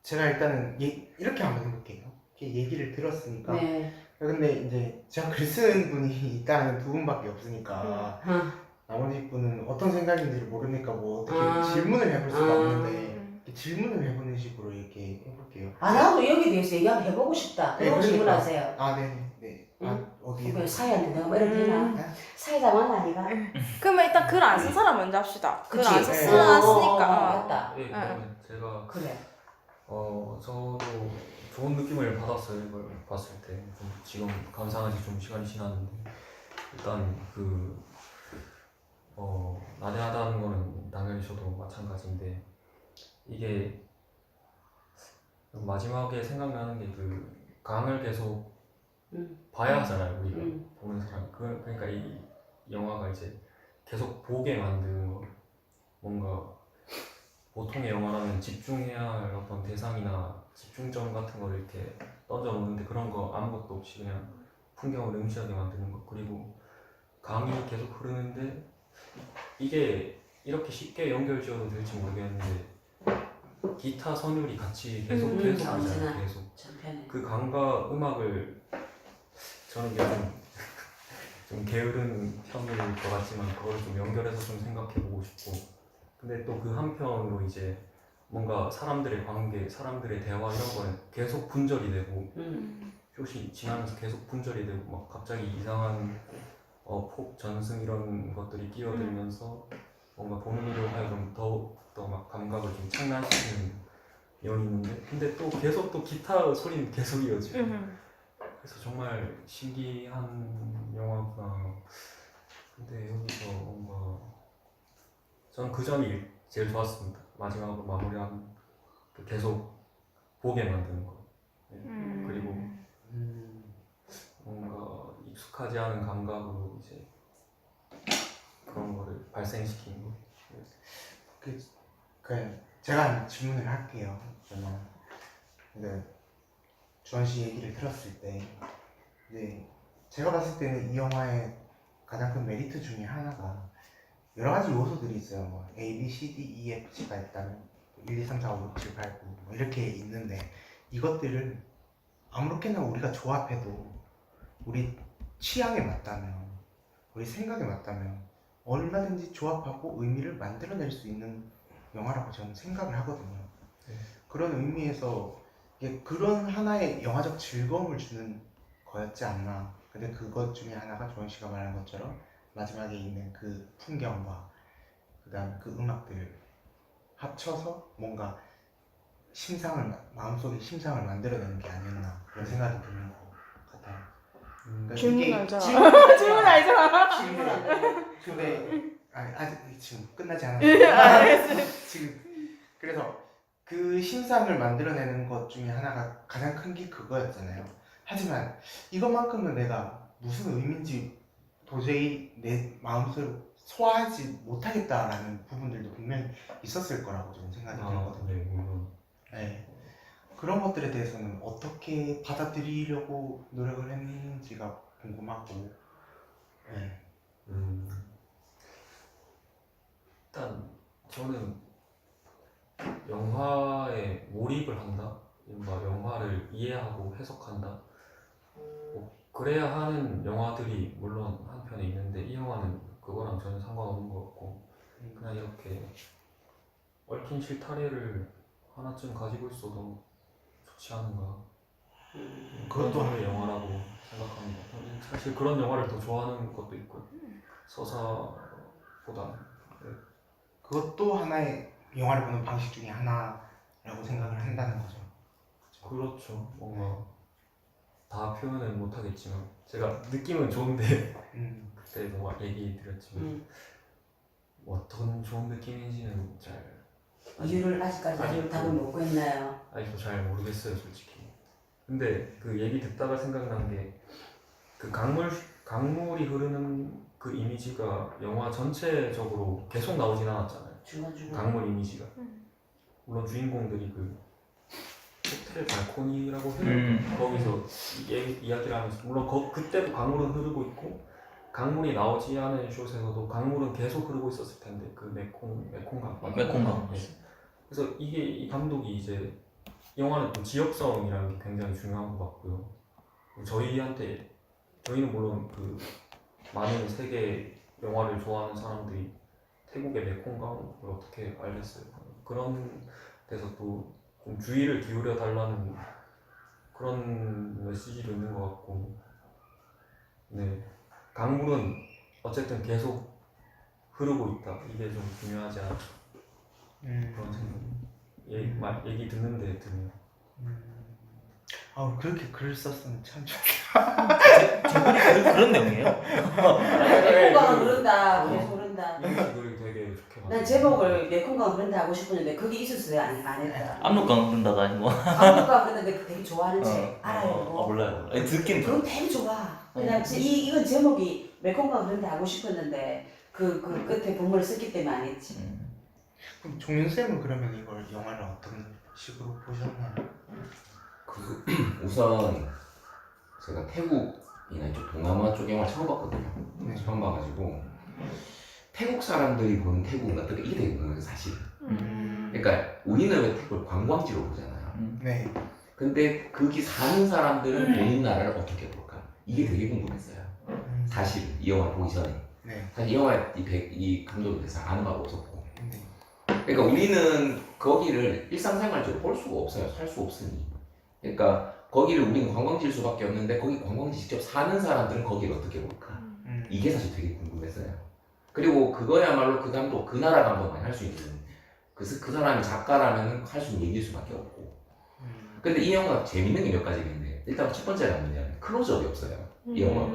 제가 일단은 이렇게 한번 해볼게요. 이렇게 얘기를 들었으니까. 네. 근데 이제 제가 글 쓰는 분이 있다는 두 분밖에 없으니까 나머지 분은 어떤 생각인지를 모르니까 뭐 어떻게 질문을 해볼 수가 없는데 이렇게 질문을 해보는 식으로 이렇게 해볼게요. 나도 여기에 대해서 얘기 한번 해보고 싶다. 그런 네, 질문하세요. 네. 어디 어디에? 사회한테 내가 뭐 이렇게 되나? 사회자만 아니가? 그러면 일단 글 안 쓴 사람 먼저 합시다. 글 그치? 안 네. 썼으니까. 맞다. 네, 그러면 제가 그래. 저도 좋은 느낌을 받았어요. 이걸 봤을 때. 좀 지금 감상한 지 좀 시간이 지났는데 일단 난해하다는 거는 당연히 저도 마찬가지인데 이게 마지막에 생각나는 게 강을 계속 봐야 하잖아요. 우리가 보는 사람. 그러니까 이 영화가 이제 계속 보게 만드는 거. 뭔가 보통의 영화라면 집중해야 할 어떤 대상이나 집중점 같은 걸 이렇게 던져놓는데 그런 거 아무것도 없이 그냥 풍경을 응시하게 만드는 거. 그리고 강이 계속 흐르는데 이게 이렇게 쉽게 연결 지어도 될지 모르겠는데 기타 선율이 같이 계속 언제나. 오잖아요. 계속 전편에. 그 강과 음악을 저는 이게 좀 게으른 편일 것 같지만 그걸 좀 연결해서 좀 생각해보고 싶고 근데 또 그 한편으로 이제 뭔가 사람들의 관계, 사람들의 대화 이런 거는 계속 분절이 되고 숏이 지나면서 계속 분절이 되고 막 갑자기 이상한 폭, 전승 이런 것들이 끼어들면서 뭔가 보는 이로 하여금 더욱더 막 감각을 좀 착란시키는 면이 있는데 근데 또 계속 또 기타 소리는 계속 이어지고 그래서 정말 신기한 영화구나. 근데 여기서 뭔가 저는 그 점이 제일 좋았습니다. 마지막으로 마무리한 계속 보게 만드는 거. 그리고 뭔가 익숙하지 않은 감각으로 이제 그런 거를 발생시키는 거. 제가 질문을 할게요. 저는 근데 주원 씨 얘기를 들었을 때 이제 제가 봤을 때는 이 영화의 가장 큰 메리트 중에 하나가 여러 가지 요소들이 있어요. 뭐 A, B, C, D, E, F, G가 있다면 1, 2, 3, 4, 5, 6, 7, 8, 9 뭐 이렇게 있는데 이것들을 아무렇게나 우리가 조합해도 우리 취향에 맞다면 우리 생각에 맞다면 얼마든지 조합하고 의미를 만들어낼 수 있는 영화라고 저는 생각을 하거든요. 그런 의미에서 이게 그런 하나의 영화적 즐거움을 주는 거였지 않나. 근데 그것 중에 하나가 조원 씨가 말한 것처럼 마지막에 있는 그 풍경과 그다음 그 음악들 합쳐서 뭔가 마음속에 심상을 만들어내는 게 아니었나 그런 생각이 드는 것 같아요. 그러니까 질문 알잖아. 질문 질문 알잖아. 질문 안 돼. 근데 아직 지금 끝나지 않았어요. 지금 그래서 그 심상을 만들어내는 것 중에 하나가 가장 큰 게 그거였잖아요. 하지만 이것만큼은 내가 무슨 의미인지 도저히 내 마음속으로 소화하지 못하겠다라는 부분들도 분명히 있었을 거라고 저는 생각이 들거든요. 네. 그런 것들에 대해서는 어떻게 받아들이려고 노력을 했는지가 궁금하고. 네. 일단 저는 영화에 몰입을 한다, 뭔가 영화를 이해하고 해석한다, 뭐 그래야 하는 영화들이 물론 한편에 있는데 이 영화는 그거랑 전혀 상관없는 것 같고 그냥 이렇게 얽힌 실타래를 하나쯤 가지고 있어도 좋지 않은가. 그런 그것도 종류의 영화라고 생각합니다. 저는 사실 그런 영화를 더 좋아하는 것도 있고요. 서사보다. 그것도 하나의 영화를 보는 방식 중에 하나라고 생각을 한다는 거죠. 그렇죠. 뭔가 다 표현은 못하겠지만 제가 느낌은 좋은데 그때 뭔가 얘기 드렸지만 어떤 좋은 느낌인지는 이유를 아직까지 답을 못 구했나요? 아직도 잘 모르겠어요, 솔직히. 근데 그 얘기 듣다가 생각난 게 그 강물이 흐르는 그 이미지가 영화 전체적으로 계속 나오진 않았잖아요. 중간중간. 강물 이미지가. 물론 주인공들이 그 호텔 발코니라고 해요. 거기서 이야기를 하면서 물론 그때도 강물은 흐르고 있고 강물이 나오지 않은 숏에서도 강물은 계속 흐르고 있었을 텐데 그 메콩강. 네. 그래서 이 감독이 이제 이 영화는 또 지역성이라는 게 굉장히 중요한 것 같고요. 저희는 물론 그 많은 세계 영화를 좋아하는 사람들이 태국의 메콩강을 어떻게 알겠어요. 그런 데서 또 좀 주의를 기울여 달라는 그런 메시지도 있는 것 같고, 네, 강물은 어쨌든 계속 흐르고 있다. 이게 좀 중요하지 않을까 그런 생각. 얘기 듣는데 드네요. 그렇게 글을 썼으면 참 좋. 제목이 그런 내용이에요? 메콩강은 흐른다, 물에서 흐른다. 이걸 되게 좋게 봤어요. 난 제목을 메콩강 흐른다 하고 싶었는데 그게 있었어요. 안 했다. 압록강 흐른다가 아니고. 강물강 흐른다는데 되게 좋아하는 책 알아요. 그거? 몰라요. 아니, 듣긴 그건 들어. 되게 좋아. 그냥 이건 제목이 메콩강 흐른다 하고 싶었는데 그 끝에 본문을 썼기 때문에 안 했지. 그럼 종윤 쌤은 그러면 이걸 영화를 어떤 식으로 보셨나요? 우선 제가 태국이나 이쪽 동남아 쪽 영화 처음 봤거든요. 네. 처음 봐가지고 태국 사람들이 보는 태국은 어떻게 이게 되게 궁금해요, 사실. 그러니까 우리는 왜 태국을 관광지로 보잖아요. 네. 근데 거기 사는 사람들은 본인 나라를 어떻게 볼까? 이게 되게 궁금했어요. 사실 이 영화 보기 전에. 네. 사실 이 영화 이 감독에 대해서 아는 바가 없었고. 네. 그러니까 우리는 거기를 일상생활적으로 볼 수가 없어요. 살 수 없으니. 그러니까 거기를 우리는 관광지일 수밖에 없는데 거기 관광지 직접 사는 사람들은 거기를 어떻게 볼까? 이게 사실 되게 궁금했어요. 그리고 그거야말로 그 감독, 그 나라 감독만이 할 수 있는 그 사람이 작가라면 할 수 있는 얘기일 수밖에 없고. 근데 이 영화가 재밌는 게 몇 가지가 있는데 일단 첫 번째가 뭐냐면 클로즈업이 없어요. 이 영화가.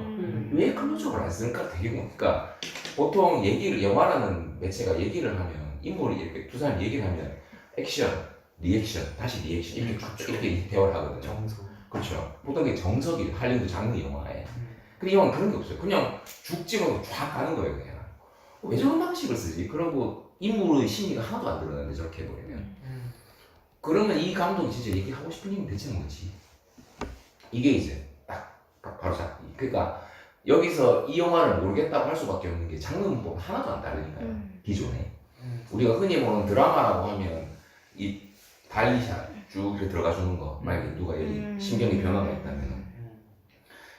왜 클로즈업을 안 쓰는가 되게 그러니까 보통 영화라는 매체가 얘기를 하면 인물이 이렇게 두 사람이 얘기를 하면 액션, 리액션, 다시 리액션 이렇게 대화를 하거든요. 정서. 그렇죠. 보통 이게 정석이 할리우드 장르 영화에. 근데 이 영화는 그런 게 없어요. 그냥 죽 찍어서 쫙 가는 거예요, 그냥. 왜 저런 방식을 쓰지? 그러고 인물의 심리가 하나도 안 드러나는데 저렇게 해버리면. 그러면 이 감독이 진짜 얘기하고 싶은 얘기는 대체 뭐지? 이게 이제 딱 바로 잡기. 그러니까 여기서 이 영화를 모르겠다고 할 수밖에 없는 게 장르 문법 하나도 안 다르니까요. 기존에. 우리가 흔히 보는 드라마라고 하면 이 발리샷 쭉 이렇게 들어가 주는 거. 만약에 누가 여기 신경이 변화가 있다면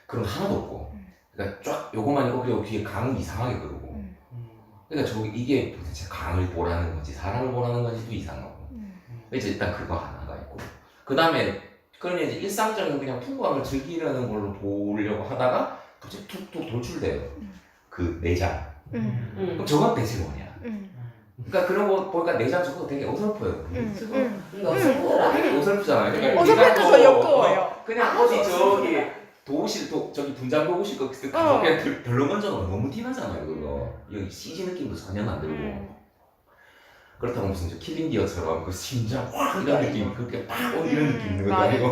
그런 거 하나도 없고. 그러니까 쫙 요거만 있고 그리고 뒤에 강을 이상하게 그러고. 그러니까 이게 도대체 강을 보라는 건지 사람을 보라는 건지도 이상하고. 이제 일단 그거 하나가 있고. 그 다음에 그러면 이제 일상적인 그냥 풍광을 즐기려는 걸로 보려고 하다가 갑자기 툭툭 돌출돼요. 그 내장. 그럼 저건 대체 뭐냐? 그러니까 그런 거 보니까 내장 저거 되게 어설퍼요. 어설프더라. 되게 어설프잖아요. 그러니까 어설프니까 우리가 더 역겨워요. 그냥 어디 저기 저기 분장 도구실 그 그냥 별로 먼저 너무 티나잖아요. 그거 여기 CG 느낌도 전혀 안 들고. 그렇다고 무슨 저 킬링기어처럼 그 심장 확 이런 느낌 그렇게 팍 이런 느낌 있는 것도 아니고.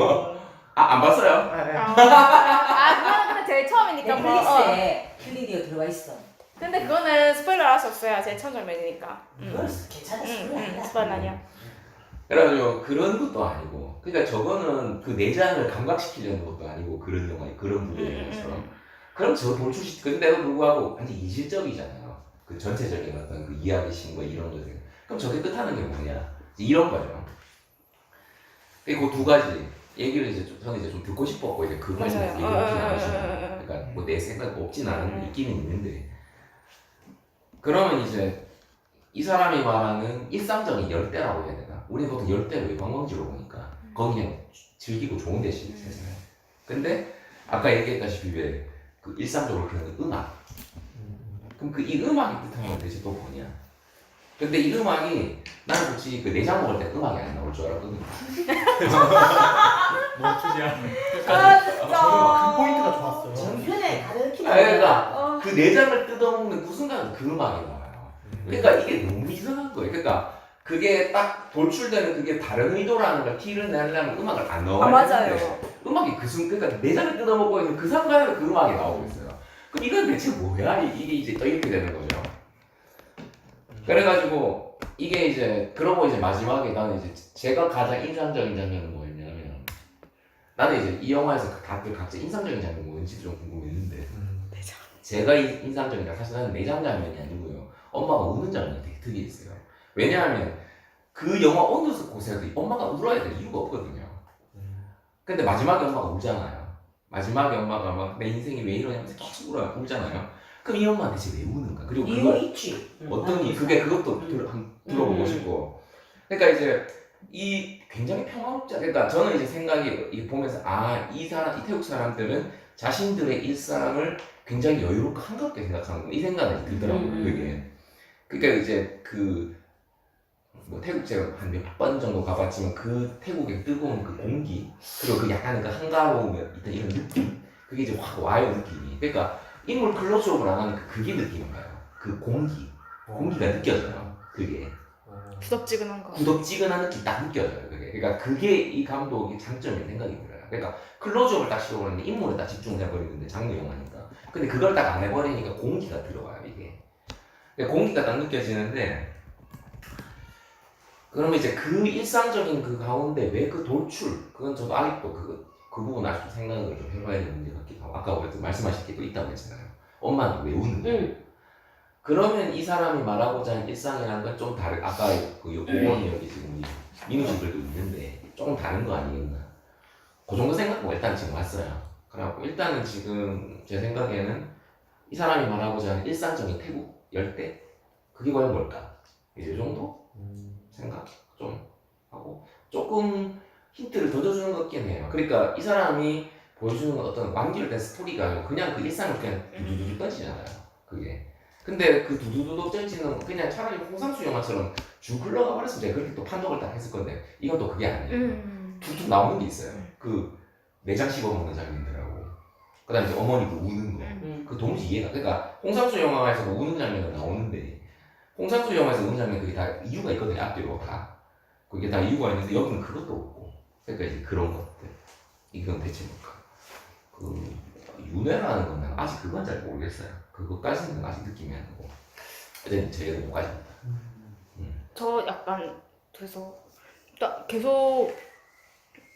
안 봤어요? 그거는 근데 제일 처음이니까 뭐. 넷플릭스에 킬링디어 들어가 있어. 근데 그거는 스포일러 할 수 없어요. 제일 처음 장면이니까. 그건 괜찮아. 스포일러 아니야. 그래가지고 그런 것도 아니고 그러니까 저거는 그 내장을 감각시키려는 것도 아니고 그런 영화 그런 부분인 것처럼 그럼 저 돌출 근데도 불구하고 완전 이질적이잖아요. 그 전체적인 어떤 그 이야기 신고 이런 것들. 그럼 저게 뜻하는 게 뭐냐? 이런 거죠. 그리고 두 가지 얘기를 이제 저는 이제 좀 듣고 싶었고 이제 그 말씀에서 맞아요. 얘기 없진 않으시면 그러니까 뭐 내 생각 없진 않은 있기는 있는데 그러면 이제 이 사람이 말하는 일상적인 열대라고 해야 되나? 우리는 보통 열대를 관광지로 보니까 거기 그냥 즐기고 좋은 데씩 있잖아요. 근데 아까 얘기했다시피 왜 그 일상적으로 그런 음악 그럼 그 이 음악이 뜻하는 건 대체 또 뭐냐? 근데 이 음악이 나는 솔직히 그 내장 먹을 때 음악이 안 나올 줄 알았거든. 멈추지야. 아 진짜. 그 포인트가 좋았어요. 전편에 가르치는 그러니까 그 내장을 뜯어먹는 그 순간 그 음악이 나와요. 그러니까 이게 너무 이상한 거예요. 그러니까 그게 딱 돌출되는 그게 다른 의도라는 걸 티를 내려면 음악을 안 넣어야 맞아요. 되는데 음악이 그러니까 내장을 뜯어먹고 있는 그 순간에 그 음악이 나오고 있어요. 그럼 이건 대체 뭐야? 이게 이제 또 이렇게 되는 거죠. 그래가지고 이게 이제 그러고 이제 마지막에 나는 이제 제가 가장 인상적인 장면은 뭐였냐면 나는 이제 이 영화에서 다들 각자 인상적인 장면이 뭐였는지도 좀 궁금했는데 제가 인상적인 게 사실 나는 내장 장면이 아니고요. 엄마가 우는 장면이 되게 특이했어요. 왜냐하면 그 영화 어느 곳에도 엄마가 울어야 될 이유가 없거든요. 근데 마지막에 엄마가 울잖아요. 마지막에 엄마가 막 내 인생이 왜 이러냐면서 계속 울잖아요. 그럼 이 엄마는 대체 왜 우는가? 그리고 이유가 그걸 있지. 어떤 그것도 들어보고 싶고. 그러니까 이제 이 굉장히 평화롭지 그러니까 저는 이제 생각이 이게 보면서 이 사람 이태국 사람들은 자신들의 일상을 굉장히 여유롭고 한가롭게 생각하는구나 이 생각이 들더라고요. 그게. 그러니까 이제 뭐 태국 제가 한 몇 번 정도 가봤지만 그 태국의 뜨거운 그 공기 그리고 그 약간 그 한가로움 이런 느낌 그게 이제 확 와요 느낌이. 그러니까 인물 클로즈업을 안 하니까 그게 느낌이 와요. 그 공기가 느껴져요. 그게 부덥지근한 거. 구덕지근한 느낌 딱 느껴져요. 그게. 그러니까 그게 이 감독의 장점인 생각이 들어요. 그러니까 클로즈업을 딱 시도하는데 인물에 딱 집중해버리는데 장르 영화니까. 근데 그걸 딱 안 해버리니까 공기가 들어와요 이게. 그러니까 공기가 딱 느껴지는데. 그러면 이제 그 일상적인 그 가운데 왜 그 돌출 그건 저도 아직도 그 부분 아직도 생각을 좀 해봐야 되는 문제 같기도 하고 아까 말씀하신 게 또 있다고 했잖아요. 엄마는 왜 우는가? 그러면 이 사람이 말하고자 하는 일상이라는 건 좀 다른 아까 그 오건이 여기 지금 민우씨들도 있는데 조금 다른 거 아니겠나? 그 정도 생각하고 일단 지금 왔어요. 그래갖고 일단은 지금 제 생각에는 이 사람이 말하고자 하는 일상적인 태국 열대 그게 과연 뭘까? 이제 이 정도? 생각 좀 하고 조금 힌트를 던져주는 것 같긴 해요. 그러니까 이 사람이 보여주는 어떤 완결된 스토리가 아니고 그냥 그 일상을 그냥 두두두두 던지잖아요. 그게. 근데 그 두두두두 던지는 그냥 차라리 홍상수 영화처럼 쭉 흘러가 버렸으면 제가 그렇게 또 판독을 딱 했을 건데 이건 또 그게 아니에요. 툭툭 나오는 게 있어요. 그 내장 씹어먹는 장면들하고 그 다음에 어머니도 우는 거. 그 도무지 이해가. 그러니까 홍상수 영화에서도 우는 장면은 나오는데 홍상수 영화에서 우는 장면 그게 다 이유가 있거든요. 앞뒤로 다. 그게 다 이유가 있는데 여기는 그것도 없고. 그러니까 이제 그런 것들. 이건 대체 뭘까? 그 윤회라는 건 난 아직 그건 잘 모르겠어요. 그것까지는 아직 느낌이 안 나고. 어쨌든 저희가 못 가집니다. 저 약간 그래서 계속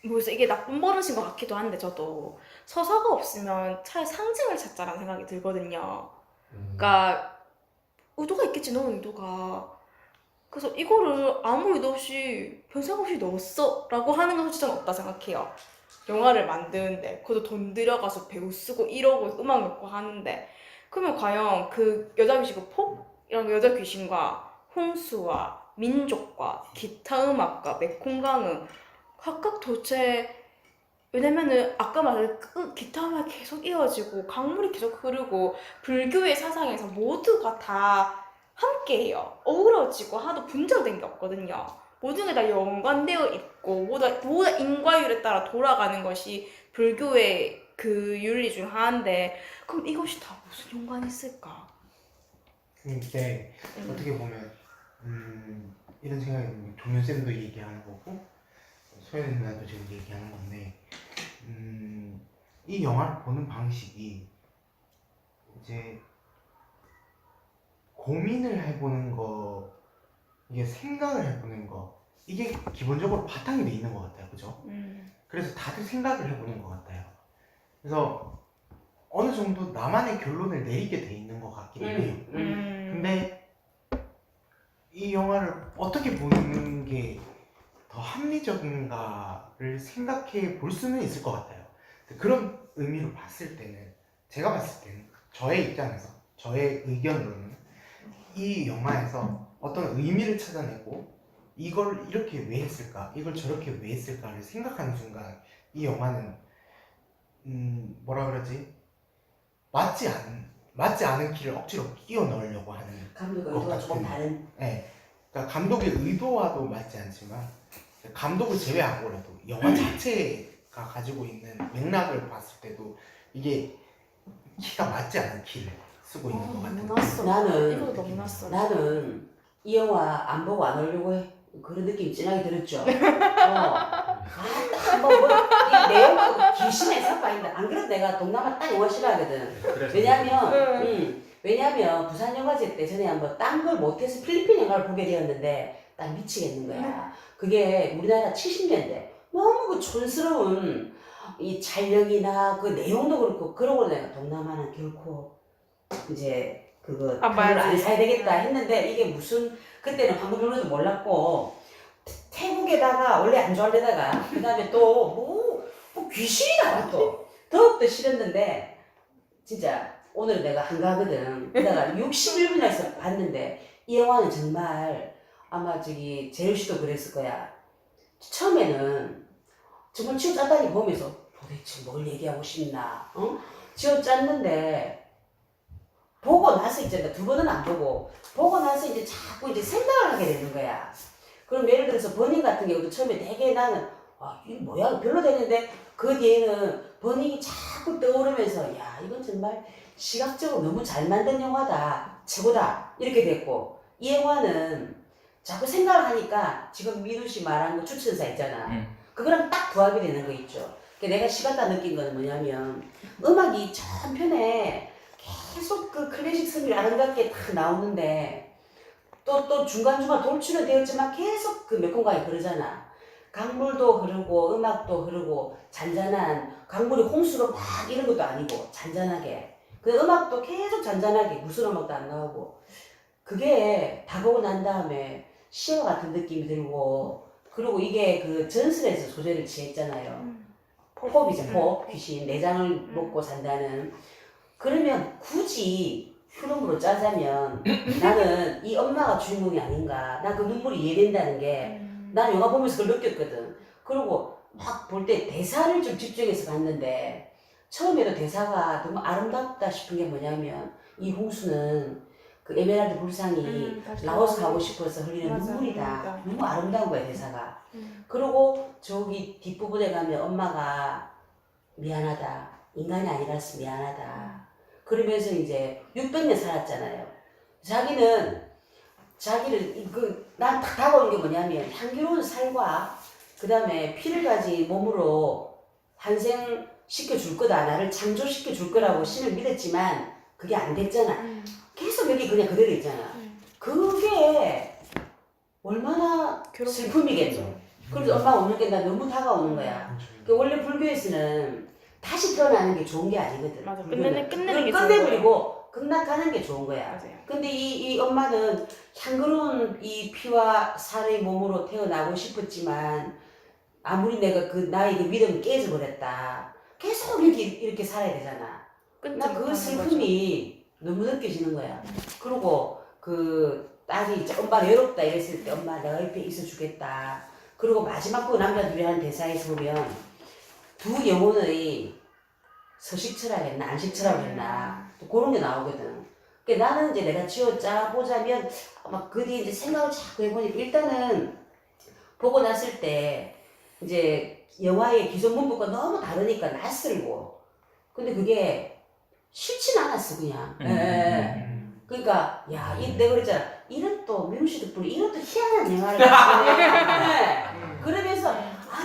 뭐래서 이게 나쁜 버릇인 것 같기도 한데 저도 서사가 없으면 차라리 상징을 찾자라는 생각이 들거든요. 그러니까 의도가 있겠지 넣은 의도가. 그래서 이거를 아무 의도 없이 별 생각 없이 넣었어 라고 하는 건 솔직히 저는 없다 생각해요. 영화를 만드는데 그것도 돈 들여가서 배우 쓰고 이러고 음악 넣고 하는데 그러면 과연 그 여자 귀신과 폭이라는 여자 귀신과 홍수와 민족과 기타 음악과 메콩강음 각각 도대체 왜냐면은 아까 말한 기타 음악이 계속 이어지고 강물이 계속 흐르고 불교의 사상에서 모두가 다 함께해요. 어우러지고 하나도 분절된 게 없거든요. 모든 게 다 연관되어 있고 모두 인과율에 따라 돌아가는 것이 불교의 그 윤리 중 하나인데 그럼 이것이 다 무슨 연관이 있을까? 근데 어떻게 보면 이런 생각이 드는 게 종현쌤도 얘기하는 거고 소연 누나도 지금 얘기하는 건데 이 영화를 보는 방식이 이제 고민을 해보는 거 이게 생각을 해보는 거 이게 기본적으로 바탕이 돼 있는 것 같아요. 그죠? 그래서 다들 생각을 해보는 것 같아요. 그래서 어느 정도 나만의 결론을 내리게 돼 있는 것 같긴 해요. 근데 이 영화를 어떻게 보는 게 더 합리적인가를 생각해 볼 수는 있을 것 같아요. 그런 의미로 봤을 때는, 제가 봤을 때는, 저의 입장에서, 저의 의견으로는 이 영화에서 어떤 의미를 찾아내고 이걸 이렇게 왜 했을까, 이걸 저렇게 왜 했을까를 생각하는 순간 이 영화는 뭐라 그러지? 맞지 않은 길을 억지로 끼워 넣으려고 하는 감독의 것 의도가 조금 같아요. 다른. 네. 그러니까 감독의 의도와도 맞지 않지만 감독을 제외하고라도 영화 자체가 가지고 있는 맥락을 봤을 때도 이게 키가 맞지 않은 키를 쓰고 있는 것 같은 너무 낯설어. 나는- 이거 너무 낯설어. 나는 이 영화 안 보고 안 오려고 해. 그런 느낌 진하게 들었죠. 한번 이 내용도 귀신의 삭발인데 안 그래도 내가 동남아 딱 영화 싫어하거든. 그래서 왜냐면 부산 영화제 때 전에 한번 딴 걸 못해서 필리핀 영화를 보게 되었는데 딱 미치겠는 거야. 그게 우리나라 70년대 너무 그 촌스러운 이 촬영이나 그 내용도 그렇고 그러고 내가 동남아는 결코 이제 그거 안 표를 봐야지. 안 사야 되겠다 했는데 이게 무슨 그때는 한국 영화도 몰랐고 태국에다가 원래 안 좋아하려다가 그 다음에 또 뭐 귀신이 나와 또 더욱더 싫었는데 진짜 오늘 내가 한가하거든. 그다가 61분이나 해서 봤는데 이 영화는 정말 아마 저기 재율 씨도 그랬을 거야. 처음에는 정말 쥐어 짰다니 보면서 도대체 뭘 얘기하고 싶나? 쥐어 짰는데 보고 나서 있잖아. 두 번은 안 보고 나서 이제 자꾸 이제 생각을 하게 되는 거야. 그럼 예를 들어서 버닝 같은 경우도 처음에 되게 나는 이게 뭐야 별로 되는데 그 뒤에는 버닝이 자꾸 떠오르면서 야 이건 정말 시각적으로 너무 잘 만든 영화다 최고다 이렇게 됐고 이 영화는 자꾸 생각을 하니까 지금 민우 씨 말한 거 추천사 있잖아. 그거랑 딱 부합이 되는 거 있죠. 내가 시각다 느낀 거는 뭐냐면 음악이 전편에 계속 그 클래식 선율이 아름답게 딱 나오는데 또 중간중간 돌출은 되었지만 계속 그 메콩강이 흐르잖아. 강물도 흐르고 음악도 흐르고 잔잔한 강물이 홍수로 막 이런 것도 아니고 잔잔하게 그 음악도 계속 잔잔하게 무슨 음악도 안 나오고 그게 다 보고 난 다음에 시와 같은 느낌이 들고 그리고 이게 그 전설에서 소재를 취했잖아요. 폭이죠. 폭 귀신 내장을 먹고 산다는. 그러면 굳이 흐름으로 짜자면 나는 이 엄마가 주인공이 아닌가. 난 그 눈물이 이해된다는 게 나는 영화 보면서 그걸 느꼈거든. 그리고 막 볼 때 대사를 좀 집중해서 봤는데 처음에도 대사가 너무 아름답다 싶은 게 뭐냐면 이 홍수는 그 에메랄드 불상이 라오스 가고 싶어서 흘리는 맞아, 눈물이다. 맞아. 너무 아름다운 거야 대사가. 그리고 저기 뒷부분에 가면 엄마가 미안하다. 인간이 아니라서 미안하다. 그러면서 이제 600년 살았잖아요. 자기를 난 딱 다가오는 게 뭐냐면 향기로운 살과 그 다음에 피를 가진 몸으로 환생시켜 줄 거다. 나를 창조시켜 줄 거라고 신을 믿었지만 그게 안 됐잖아. 계속 여기 그냥 그대로 있잖아. 그게 얼마나 슬픔이겠노. 그래서 엄마가 오는 게 나 너무 다가오는 거야. 원래 불교에서는 다시 태어나는 게 좋은 게 아니거든. 맞아. 불교는. 끝내는 게 그걸 끝내버리고 극락하는 게 좋은 거야. 맞아요. 근데 이 엄마는 향그러운 이 피와 살의 몸으로 태어나고 싶었지만 아무리 내가 그 나의 그 믿음이 깨져버렸다. 계속 이렇게 살아야 되잖아. 나 그 슬픔이 너무 느껴지는 거야. 그리고 그 딸이 이제 엄마 외롭다 이랬을 때 엄마 내가 옆에 있어주겠다. 그리고 마지막 그 남자 둘이 하는 대사에서 보면 두 영혼의 서식처라고 했나 안식처라고 했나 또 그런 게 나오거든. 그러니까 나는 이제 내가 쥐어 짜보자면 막 그 뒤에 이제 생각을 자꾸 해보니까 일단은 보고 났을 때 이제 영화의 기존 문법과 너무 다르니까 낯설고 근데 그게 싫진 않았어 그냥. 그러니까 야, 내가 그랬잖아. 이런 또 민우 씨 덕분에 이런 또 희한한 영화를 봤네. 그러면서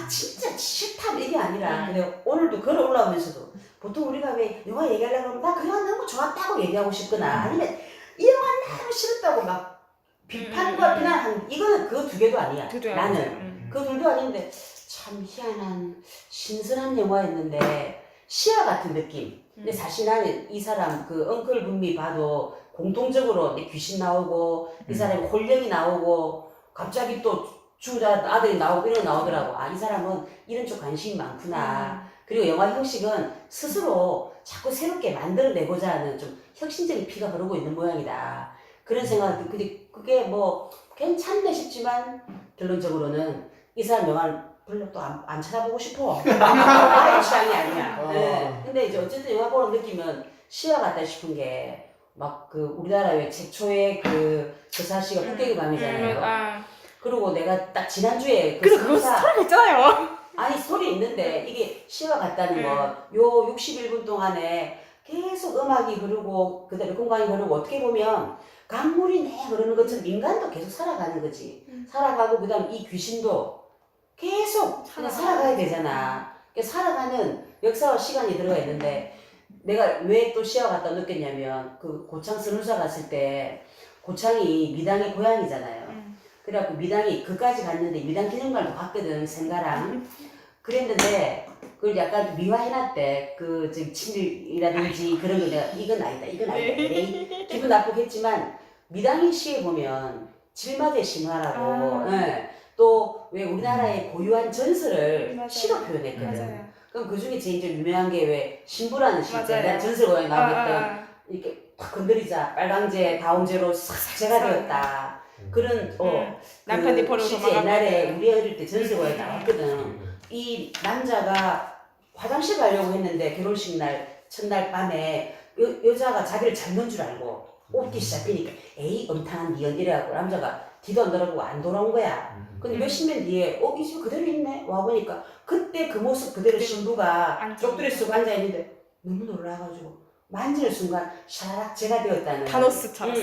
진짜 싫다 이게 아니라 근데 오늘도 걸어 올라오면서도 보통 우리가 왜 영화 얘기하려고 하면 나 그 영화 너무 좋았다고 얘기하고 싶거나 아니면 이 영화 너무 싫었다고 막 비판과 비난하는 이거는 그 두 개도 아니야. 나는 그 둘도 아닌데 참 희한한 신선한 영화였는데 시와 같은 느낌. 근데 사실 나는 이 사람 그 엉클 분미 봐도 공통적으로 귀신 나오고 이 사람이 홀령이 나오고 갑자기 또 주자 아들이 나오고 이런 거 나오더라고. 아, 이 사람은 이런 쪽 관심이 많구나. 그리고 영화 형식은 스스로 자꾸 새롭게 만들어내고자 하는 좀 혁신적인 피가 흐르고 있는 모양이다. 그런 생각이 근데 그게 뭐 괜찮네 싶지만 결론적으로는 이 사람 영화를 별로 또 안 찾아보고 싶어. 나의 취향이 아니야. 네. 근데 이제 어쨌든 영화 보는 느낌은 시와 같다 싶은 게 막 그 우리나라의 최초의 그 사시가 폭격의 밤이잖아요. 그리고 내가 딱 지난주에 그래서 그거 스토리가 있잖아요. 아니 스토리 있는데 이게 시와 같다는 거 요 61분 동안에 계속 음악이 흐르고 그다음에 공간이 흐르고 어떻게 보면 강물이 내 흐르는 것처럼 인간도 계속 살아가는 거지. 살아가고 그다음 이 귀신도 계속 살아가야 되잖아. 그러니까 살아가는 역사와 시간이 들어가 있는데 내가 왜 또 시와 같다 느꼈냐면 그 고창 선우사 갔을 때 고창이 미당의 고향이잖아요. 그래갖고 미당이 그까지 갔는데 미당 기념관도 갔거든 생가랑. 그랬는데 그걸 약간 미화해놨대. 그 저기 친일이라든지 그런 거 내가 이건 아니다 에이, 기분 나쁘겠지만 미당의 시에 보면 질맞의 신화라고 또 왜 우리나라의 고유한 전설을 시로 표현했거든. 그럼 그 중에 제일 좀 유명한 게 왜 신부라는 시 있잖아. 전설 고향에 나오겠던 이렇게 확 건드리자 빨강제 다홍제로 싹싹제가 되었다. 그런 남편이 그 버리고 실제 옛날에 우리 어릴 때 전설 고향에 나왔거든. 이 남자가 화장실 가려고 했는데 결혼식 날 첫날 밤에 여자가 자기를 잡는 줄 알고 옷기 시작하니까 에이 엄탕한 니언 이래갖고 남자가 뒤도 안 돌아보고 안 돌아온 거야. 근데 몇십 년 뒤에 이 집 그대로 있네 와보니까 그때 그 모습 그대로 신부가 쪽두리 쓰고 앉아있는데 너무 놀라가지고 만지는 순간 샤라락 제가 되었다는 타노스처럼.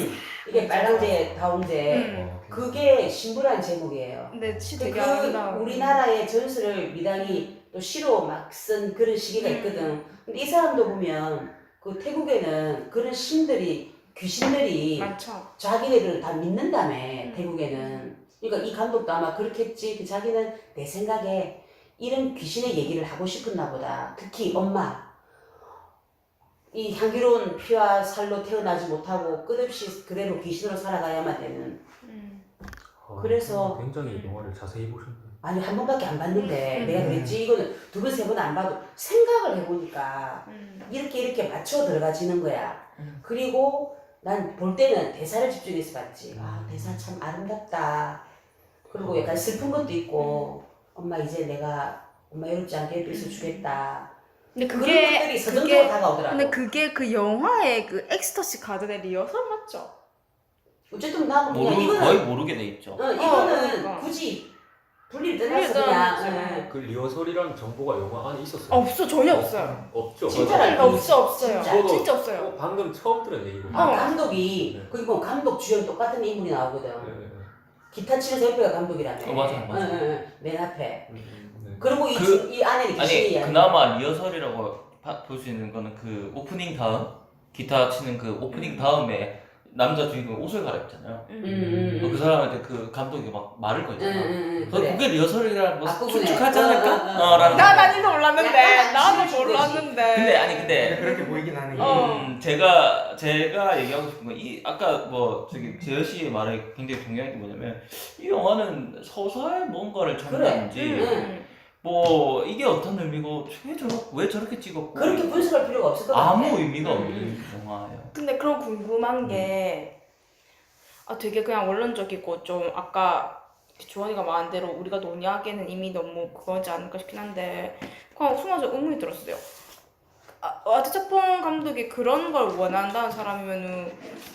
이게 빨강제 다홍제 그게 신부란 제목이에요. 근데 시 그 되게 아름다워. 우리나라의 전설을 미당이 또 시로 막 쓴 그런 시기가 있거든. 근데 이 사람도 보면 그 태국에는 그런 신들이 귀신들이 많죠. 자기네들은 다 믿는다며 태국에는. 그러니까 이 감독도 아마 그렇겠지. 자기는 내 생각에 이런 귀신의 얘기를 하고 싶었나 보다. 특히 엄마. 이 향기로운 피와 살로 태어나지 못하고 끝없이 그대로 귀신으로 살아가야만 되는. 그래서 굉장히 영화를 자세히 보셨네요. 아니 한 번밖에 안 봤는데 내가 그랬지 이거는 두 번 세 번 안 봐도 생각을 해보니까 이렇게 맞춰 들어가지는 거야. 그리고 난 볼 때는 대사를 집중해서 봤지. 아 대사 참 아름답다. 그리고 약간 슬픈 것도 있고 엄마 이제 내가 엄마 외롭지 않게 있어주겠다. 근데 그런 것들이 서정적으로 다가오더라고. 근데 그게 그 영화의 그 엑스터시 가든의 리허설 맞죠? 어쨌든 난 그냥 이거는 거의 모르게 돼 있죠. 이거는 그러니까. 굳이 분리를 떠나서 그냥 그 리허설이라는 정보가 영화 안에 있었어요. 없어 전혀 없어요. 없죠. 진짜라니까. 없어요. 진짜. 진짜 없어요. 방금 처음 들은 얘기고. 감독이 네. 거기 보면 감독 주연 똑같은 인물이 나오거든. 네. 기타 치는 옆에가 감독이라며. 맞아. 맨 앞에. 네. 그리고 이 안에는 아니 귀신이야. 그나마 리허설이라고 볼 수 있는 거는 그 오프닝 다음 기타 치는 그 오프닝 다음에 남자 주인공 옷을 갈아입잖아요. 그 사람한테 그 감독이 막 말을 거잖아. 그래. 그게 리허설이라는 뭐 앞부분에. 추측하지 않을까? 라는 나도 몰랐는데. 약간 나도 안심을 준 몰랐는데. 근데 그렇게 보이긴 하네. 제가 얘기하고 싶은 건 이 아까 뭐 저기 재현 씨의 말에 굉장히 동의하는 게 뭐냐면 이 영화는 서사에 뭔가를 전하는지 뭐 이게 어떤 의미고 왜 저렇게 찍었고 그렇게 분석할 필요가 없을 것 같아. 아무 의미가 없는 영화예요. 근데 그럼 궁금한 게 되게 그냥 원론적이고 좀 아까 주원이가 말한 대로 우리가 논의하기에는 이미 너무 그거지 않을까 싶긴 한데 그냥 순간적으로 의문이 들었어요. 아트차폰 감독이 그런 걸 원한다는 사람이면은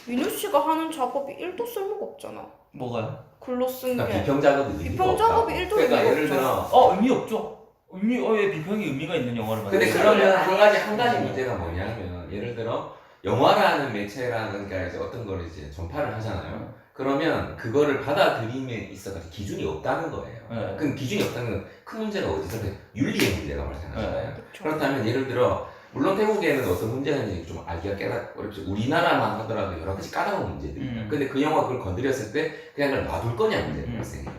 민우 씨가 하는 작업이 1도 쓸모가 없잖아. 뭐가요? 글로 쓴 그러니까 게. 비평 작업이 의미가 비평 없다. 작업이 일도 그러니까 의미가 예를 들어 의미 없죠. 왜 비평이 의미가 있는 영화를 만들어요? 근데 그러면 한 가지 문제가 뭐냐면 예를 들어 영화라는 매체라는 게 이제 어떤 걸 이제 전파를 하잖아요. 그러면 그거를 받아들임에 있어서 기준이 없다는 거예요. 네. 그럼 기준이 없다는 건 큰 문제가 어디서 윤리의 문제가 발생하잖아요. 그쵸. 그렇다면 예를 들어 물론 태국에는 어떤 문제가 있는지 좀 알기가 어렵죠. 우리나라만 하더라도 여러 가지 까다로운 문제들이에요. 근데 그 영화 그걸 건드렸을 때 그냥 그걸 놔둘 거냐 문제가 발생해요.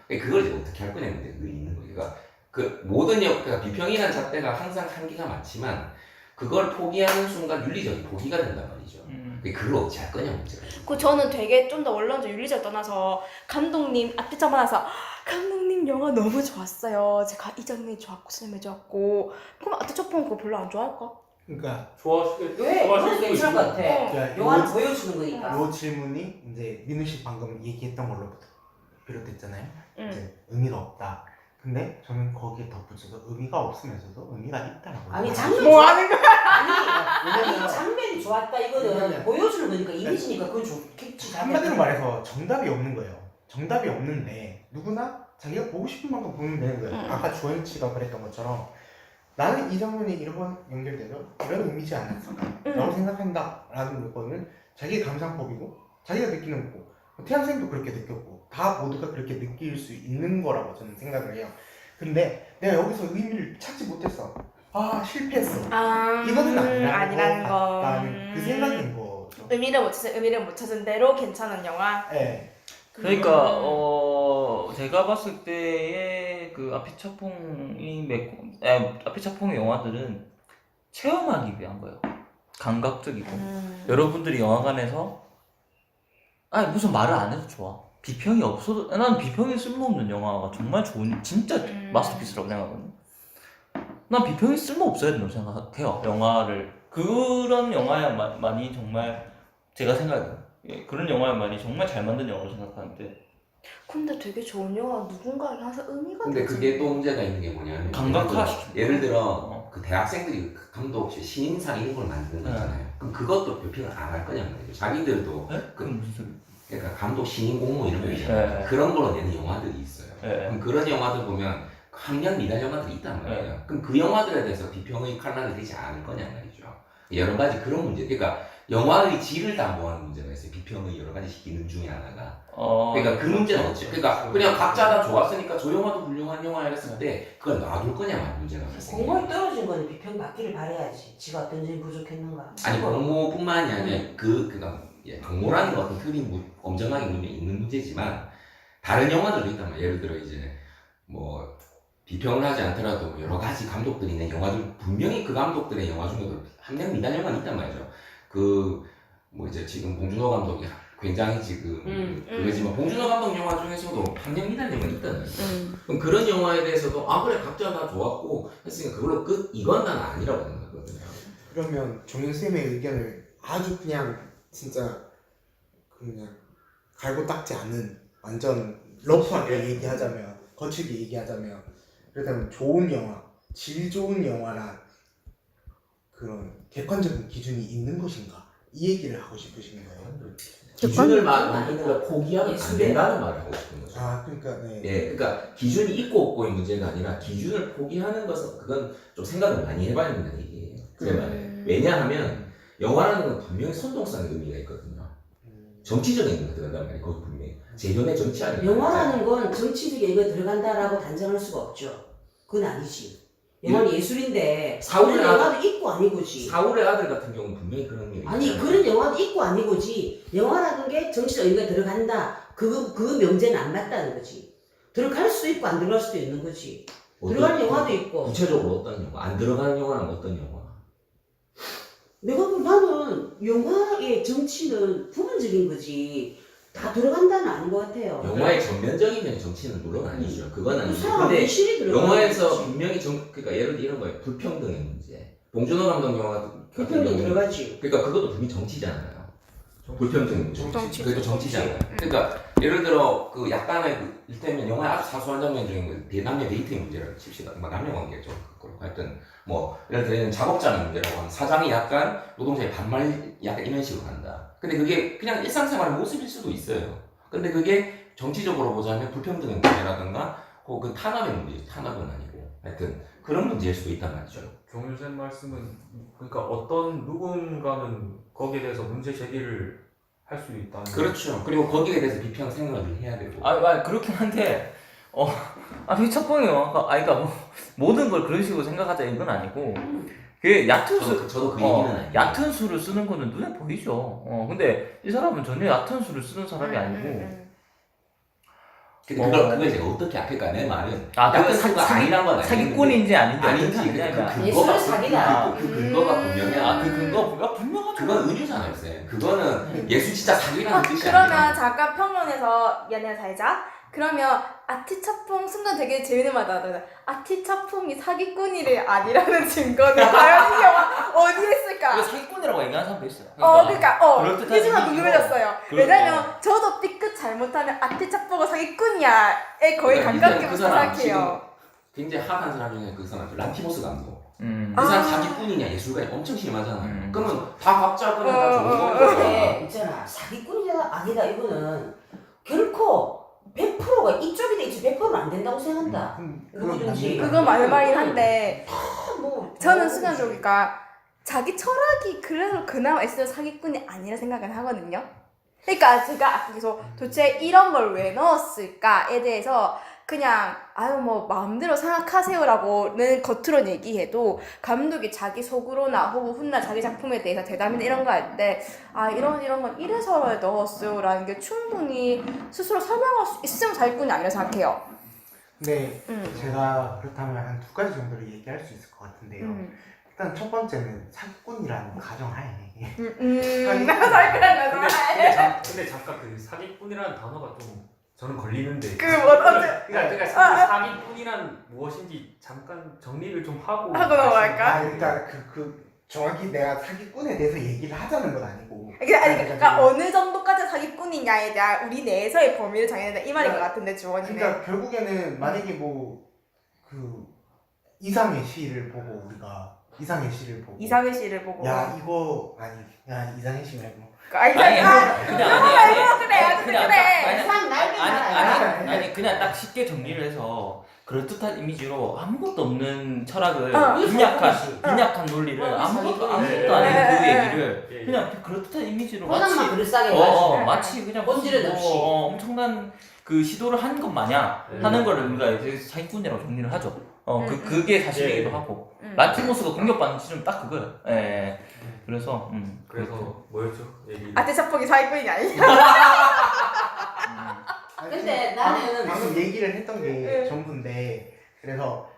그걸 이제 어떻게 할 거냐 문제가 있는 거예요. 그러니까 그 모든 그러니까 비평이라는 잣대가 항상 한계가 많지만 그걸 포기하는 순간 윤리적인 포기가 된단 말이죠. 그걸 어찌할 거냐 문제가. 그 저는 되게 좀 더 원론적 윤리적 떠나서 감독님 앞에 잡아놔서 감독님 영화 너무 좋았어요. 제가 이 장면이 좋았고 그 장면이 좋았고 그럼 앞에 첫번 그거 별로 안 좋아할까? 그러니까 왜? 그건 괜찮을 것 같아. 영화를 보여주는 거니까. 요 질문이 이제 민우 씨 방금 얘기했던 걸로부터 비롯됐잖아요. 응. 이제 의미가 없다. 근데 저는 거기에 덧붙여서 의미가 없으면서도 의미가 있다라고. 아니 장면 뭐 하는 거야? 아니 왜냐면 장면이 좋았다 이거는 왜냐면- 보여주는 거니까 이미지니까 그건 좋겠지. 한마디로 말해서 정답이 없는 거예요. 정답이 없는데 누구나 자기가 보고 싶은 만큼 보면 되는 거예요. 응. 아까 주원 씨가 그랬던 것처럼 나는 이 장면이 이런 연결돼서 이런 의미지 않았을까라고 생각한다라는 거는 자기의 감상법이고 자기가 느끼는 거고 태양생도 그렇게 느꼈고 다 모두가 그렇게 느낄 수 있는 거라고 저는 생각을 해요. 근데 내가 여기서 의미를 찾지 못했어. 아 실패했어. 이거는 아니라는 거. 나는 그 생각인 거죠. 의미를 못 찾은 대로 괜찮은 영화. 네. 그러니까 제가 봤을 때의 그 아피차퐁의 영화들은 체험하기 위한 거예요. 감각적이고 여러분들이 영화관에서 무슨 말을 안 해도 좋아. 비평이 없어도 난 비평이 쓸모없는 영화가 정말 좋은 진짜 마스터피스라고 생각하거든요. 난 비평이 쓸모없어야 된다고 생각해요. 영화를 그런 영화야만이 정말 제가 생각해요. 그런 영화야만이 정말 잘 만든 영화로 생각하는데 근데 되게 좋은 영화 누군가에게 항상 의미가 근데 되지. 그게 또 문제가 있는 게 뭐냐면 감각화시키는 예를 들어 그 대학생들이 그 감독 신인상 이런 걸 만드는 거 있잖아요. 그럼 그것도 비평을 안 할 거냐 말이죠. 자기들도 그건 무슨 소리? 그러니까 감독 신인 공모 이런 거 있잖아요. 네. 그런 걸로 내는 영화들이 있어요. 네. 그럼 그런 영화들 보면 학년 미달 영화들이 있단 말이에요. 그럼 그 영화들에 대해서 비평의 칼날이 되지 않을 거냐 말이죠. 여러 가지 그런 문제. 그러니까 영화의 질을 담보하는 문제가 있어요. 비평의 여러 가지 기능 중에 하나가. 그러니까 그 문제는 없죠. 그러니까 그냥 각자 다 좋았으니까 저 영화도 훌륭한 영화야 했을 때 그걸 놔둘 거냐 말 문제가 발생해요. 공부에 떨어진 거는 비평 받기를 바라야지. 지가 어떤 점이 부족했는가. 아니 공모뿐만이 아니라 그러니까 공모라는 것 같은 틀이 엄청나게 있는 문제지만 다른 영화들도 있단 말이에요. 예를 들어 이제 뭐 비평을 하지 않더라도 여러 가지 감독들이 있는 영화들 분명히 그 감독들의 영화 중에도 한명 미달 영화는 있단 말이죠. 그 뭐 이제 지금 봉준호 감독이 굉장히 지금 그거지만 봉준호 감독 영화 중에서도 한명 미달 영화는 있단 말이죠. 그럼 그런 영화에 대해서도 그래 각자 다 좋았고 했으니까 그걸로 끝 이건 난 아니라고 생각하거든요. 그러면 정윤쌤의 의견을 아주 그냥 진짜 그냥 갈고 닦지 않은 완전 러프하게 얘기하자면 거칠게 얘기하자면 그렇다면 좋은 영화, 질 좋은 영화란 그런 객관적인 기준이 있는 것인가? 이 얘기를 하고 싶으신 거예요? 기준을 만드는 걸 포기하면 안 된다는 말을 하고 싶은 거죠. 그러니까 네. 네, 그러니까 기준이 있고 없고의 문제가 아니라 기준을 포기하는 것은 그건 좀 생각을 많이 해봐야 된다는 얘기예요. 제 말에. 왜냐하면 영화라는 건 분명히 선동성의 의미가 있거든요. 정치적인 의미가 들어간단 말이에요. 거기 분명히. 재현의 정치 아니에요. 영화라는 건 정치적인 이거 들어간다라고 단정할 수가 없죠. 그건 아니지. 영화는 예술인데 그런 영화도 있고 아니고지. 사울의 아들 같은 경우는 분명히 그런 의미가 아니 있잖아요. 그런 영화도 있고 아니고지. 영화라는 게 정치적 의미가 들어간다. 그 명제는 안 맞다는 거지. 들어갈 수도 있고 안 들어갈 수도 있는 거지. 들어가는 영화도 있고. 구체적으로 어떤 영화? 안 들어가는 영화는 어떤 영화? 내가 보면 나는 영화의 정치는 부분적인 거지. 다 들어간다는 아닌 것 같아요. 영화의 전면적인 면의 정치는 물론 아니죠. 그건 그 아니죠. 사람 근데 미실이 들어가는 영화에서 거지. 분명히 그러니까 예를 들어 이런 거예요. 불평등의 문제. 봉준호 감독 영화 같은 불평등 경우는 들어가지. 그러니까 그것도 분명히 정치잖아요. 불평등의 문제. 정치. 그것도 정치잖아요. 그러니까 예를 들어 그 약간의 그 일테면 영화의 아주 사소한 장면 중에 그 남녀 데이트의 문제를 칩시다. 남녀 관계죠. 그렇고 하여튼 뭐 예를 들어 작업자의 문제라고 하면 사장이 약간 노동자의 반말 약간 이런 식으로 간다. 근데 그게 그냥 일상생활의 모습일 수도 있어요. 근데 그게 정치적으로 보자면 불평등의 문제라든가 혹은 탄압의 문제, 탄압은 아니고 하여튼 그런 문제일 수도 있단 말이죠. 정윤쌤 말씀은 그러니까 어떤 누군가는 거기에 대해서 문제 제기를 할 수 있다는 그렇죠. 그리고 거기에 대해서 비평 생각을 해야 되고. 그렇긴 한데 비차퐁의 영화가 그러니까 뭐, 모든 걸 그런 식으로 생각하자 이건 아니고 그 얕은 수 저도 그 얘기는 아니에요. 얕은 수를 쓰는 거는 눈에 보이죠. 근데 이 사람은 전혀 얕은 수를 쓰는 사람이 아니고 근데 그걸 제가 어떻게 할까? 내 말은 아, 약간 그 그거 아니란 건 사기꾼인지 아닌지 아닌지 아니지. 예술은 사기다. 그 근거가 분명해. 아, 그 근거가 분명하죠. 그건 은유잖아요, 쌤. 그거는 예술 진짜 사기라는 뜻이 그러면 아니라. 잠깐 평론에서 미안해요 살자. 그러면 아티차풍 순간 되게 재밌는 말 나왔잖아요. 아티차풍이 사기꾼이를 아니라는 증거는 과연 이 영화 어디에 있을까? 이거 사기꾼이라고 얘기하는 사람도 있어요. 그러니까 그럴듯한 이 순간 이미지로. 궁금해졌어요. 왜냐면 저도 삐끗 잘못하면 아티차풍은 사기꾼이야에 거의 그러니까 가깝게 그 사람 생각해요. 굉장히 핫한 사람 중에 그 사람 란티모스 감독. 음. 그 사람 아. 사기꾼이냐 예술가냐 엄청 심하잖아요. 그러면 다 각자 그냥 다 좋은 근데 거니까. 있잖아 사기꾼이다 아니다 이거는 결코 100%가 이쪽이다 이쪽 100%는 안 된다고 생각한다. 누구든지. 그건 맞는 말이긴 한데 뭐 저는 순간적이니까 자기 철학이 그래서 그나마 애쓰는 사기꾼이 아니라 생각은 하거든요. 그러니까 제가 아까 계속 도대체 이런 걸 왜 넣었을까에 대해서 그냥 아유 뭐 마음대로 생각하세요라고는 겉으로 얘기해도 감독이 자기 속으로나 혹은 훗날 자기 작품에 대해서 대담이나 이런 거 할 때 아 이런 건 이래서 넣었어요라는 게 충분히 스스로 설명할 수 있으면 사기꾼이 아니라 생각해요. 네, 제가 그렇다면 한 2가지 정도를 얘기할 수 있을 것 같은데요. 일단 첫 번째는 사기꾼이라는 가정하에 사기꾼이라는 거 근데 잠깐 그 사기꾼이라는 단어가 좀 저는 걸리는데. 그러니까 사기꾼이란 무엇인지 잠깐 정리를 좀 하고 넘어갈까? 그러니까 그 정확히 내가 사기꾼에 대해서 얘기를 하자는 건 아니고. 그러니까 어느 정도까지 사기꾼이냐에 대한 우리 내에서의 범위를 정해야 이 말인 것 같은데 주원이는. 그러니까 결국에는 만약에 뭐 그 이상의 시를 보고 우리가 이상의 시를 보고 야 이거 아니 야 이상의 시 말고 아니 그냥 딱 쉽게 정리를 해서 그럴듯한 이미지로 아무것도 없는 철학을 빈약한 논리를 아무것도 아닌 그 얘기를 그냥 그럴듯한 이미지로 포장만 그럴싸하게 마치 그냥 본질은 없이 엄청난 그 시도를 한 것 마냥 하는 거를 우리가 이제 사기꾼이라고 정리를 하죠. 그게 사실이기도 하고 란티모스가 공격받는 지점 딱 그거예요. 그래서 뭐였죠? 얘기. 아티차풍이 사기꾼이 아니냐? 근데 나는 방금 얘기를 했던 게 전부인데 그래서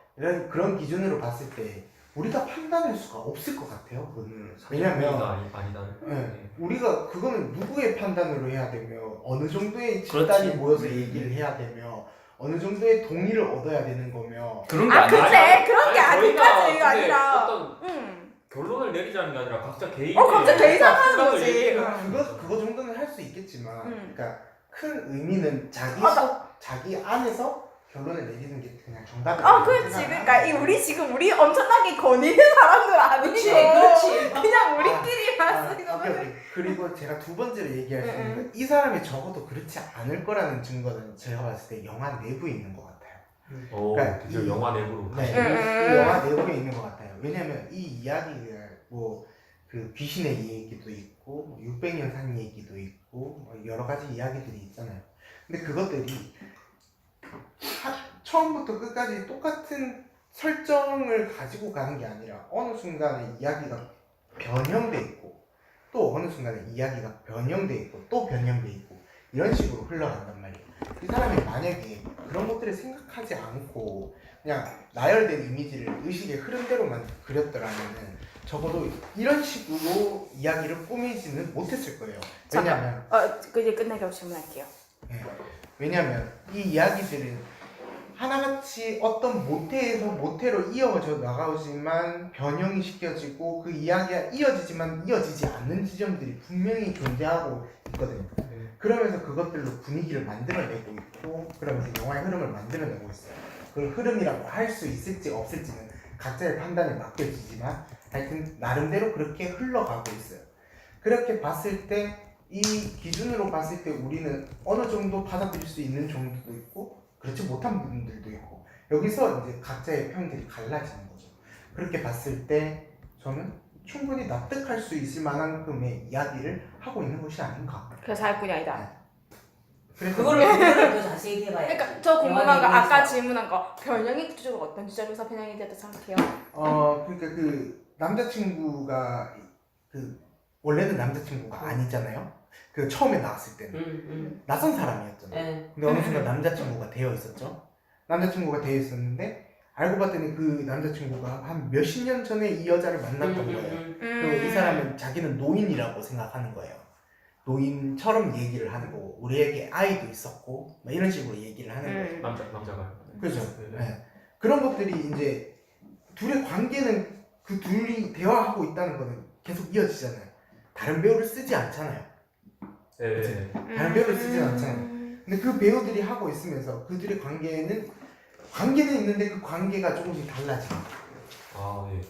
그런 기준으로 봤을 때 우리가 판단할 수가 없을 것 같아요. 그거는 왜냐면 아니다. 우리가 그거는 누구의 판단으로 해야 되며 어느 정도의 집단이 모여서 얘기를 해야 되며 어느 정도의 동의를 얻어야 되는 거며 그런 게 아니야. 근데 그런 게 아직까지 근데 아니라. 어떤 결론을 내리자는 게 아니라 각자 개인. 각자 개인 생각하는 거지. 그거 정도는 할 수 있겠지만 그러니까 큰 의미는 자기 안에서 결론을 내리는 게 그냥 정답이야. 그렇지. 그러니까 우리 엄청나게 거니는 사람들 아니고 그렇지. 그냥 우리끼리만 쓰는 거지. 오케이. 그리고 제가 두 번째로 얘기할 수 있는 건 이 사람이 적어도 그렇지 않을 거라는 증거는 제가 봤을 때 영화 내부에 있는 것 같아요. 그러니까 드디어 영화 내부로. 네, 이 영화 내부에 있는 것 같아요. 왜냐면 이 이야기가 뭐 그 귀신의 얘기도 있고 뭐 600년 산 얘기도 있고 뭐 여러 가지 이야기들이 있잖아요. 근데 그것들이 처음부터 끝까지 똑같은 설정을 가지고 가는 게 아니라 어느 순간에 이야기가 변형돼 있고 또 어느 순간에 이야기가 변형돼 있고 또 변형돼 있고 이런 식으로 흘러간단 말이에요. 이 사람이 만약에 그런 것들을 생각하지 않고 그냥 나열된 이미지를 의식의 흐름대로만 그렸더라면은 적어도 이런 식으로 이야기를 꾸미지는 못했을 거예요. 왜냐면 이제 끝나게 질문할게요. 왜냐면 이 이야기들은 하나같이 어떤 모태에서 모태로 이어져 나가지만 변형이 시켜지고 그 이야기가 이어지지만 이어지지 않는 지점들이 분명히 존재하고 있거든요. 그러면서 그것들로 분위기를 만들어내고 있고 그러면서 영화의 흐름을 만들어내고 있어요. 그 흐름이라고 할 수 있을지 없을지는 각자의 판단에 맡겨지지만 하여튼 나름대로 그렇게 흘러가고 있어요. 그렇게 봤을 때 이 기준으로 봤을 때 우리는 어느 정도 받아들일 수 있는 정도도 있고 그렇지 못한 부분들도 있고 여기서 이제 각자의 평들이 갈라지는 거죠. 그렇게 봤을 때 저는 충분히 납득할 수 있을 만큼의 이야기를 하고 있는 것이 아닌가. 그래서 사기꾼이 아니다. 그거를 더 자세히 해봐야. 그러니까 저 궁금한 거 아까 질문한 거 변형이 구체적으로 어떤 지점에서 변형이 됐다 생각해요? 그러니까 그 남자친구가 그 원래는 남자친구가 아니잖아요. 그 처음에 나왔을 때는 낯선 사람이었잖아요. 예. 근데 어느 순간 남자친구가 되어 있었죠. 남자친구가 되어 있었는데 알고 봤더니 그 남자친구가 한 몇십 년 전에 이 여자를 만났던 거예요. 그리고 이 사람은 자기는 노인이라고 생각하는 거예요. 노인처럼 얘기를 하는 거고 우리에게 아이도 있었고 막 이런 식으로 얘기를 하는 거예요. 남자가. 그렇죠. 네. 네. 그런 것들이 이제 둘의 관계는 그 둘이 대화하고 있다는 거는 계속 이어지잖아요. 다른 배우를 쓰지 않잖아요. 네. 다른 배우를 쓰지 않잖아요. 근데 그 배우들이 하고 있으면서 그들의 관계는 있는데 그 관계가 조금씩 달라져요. 아 예.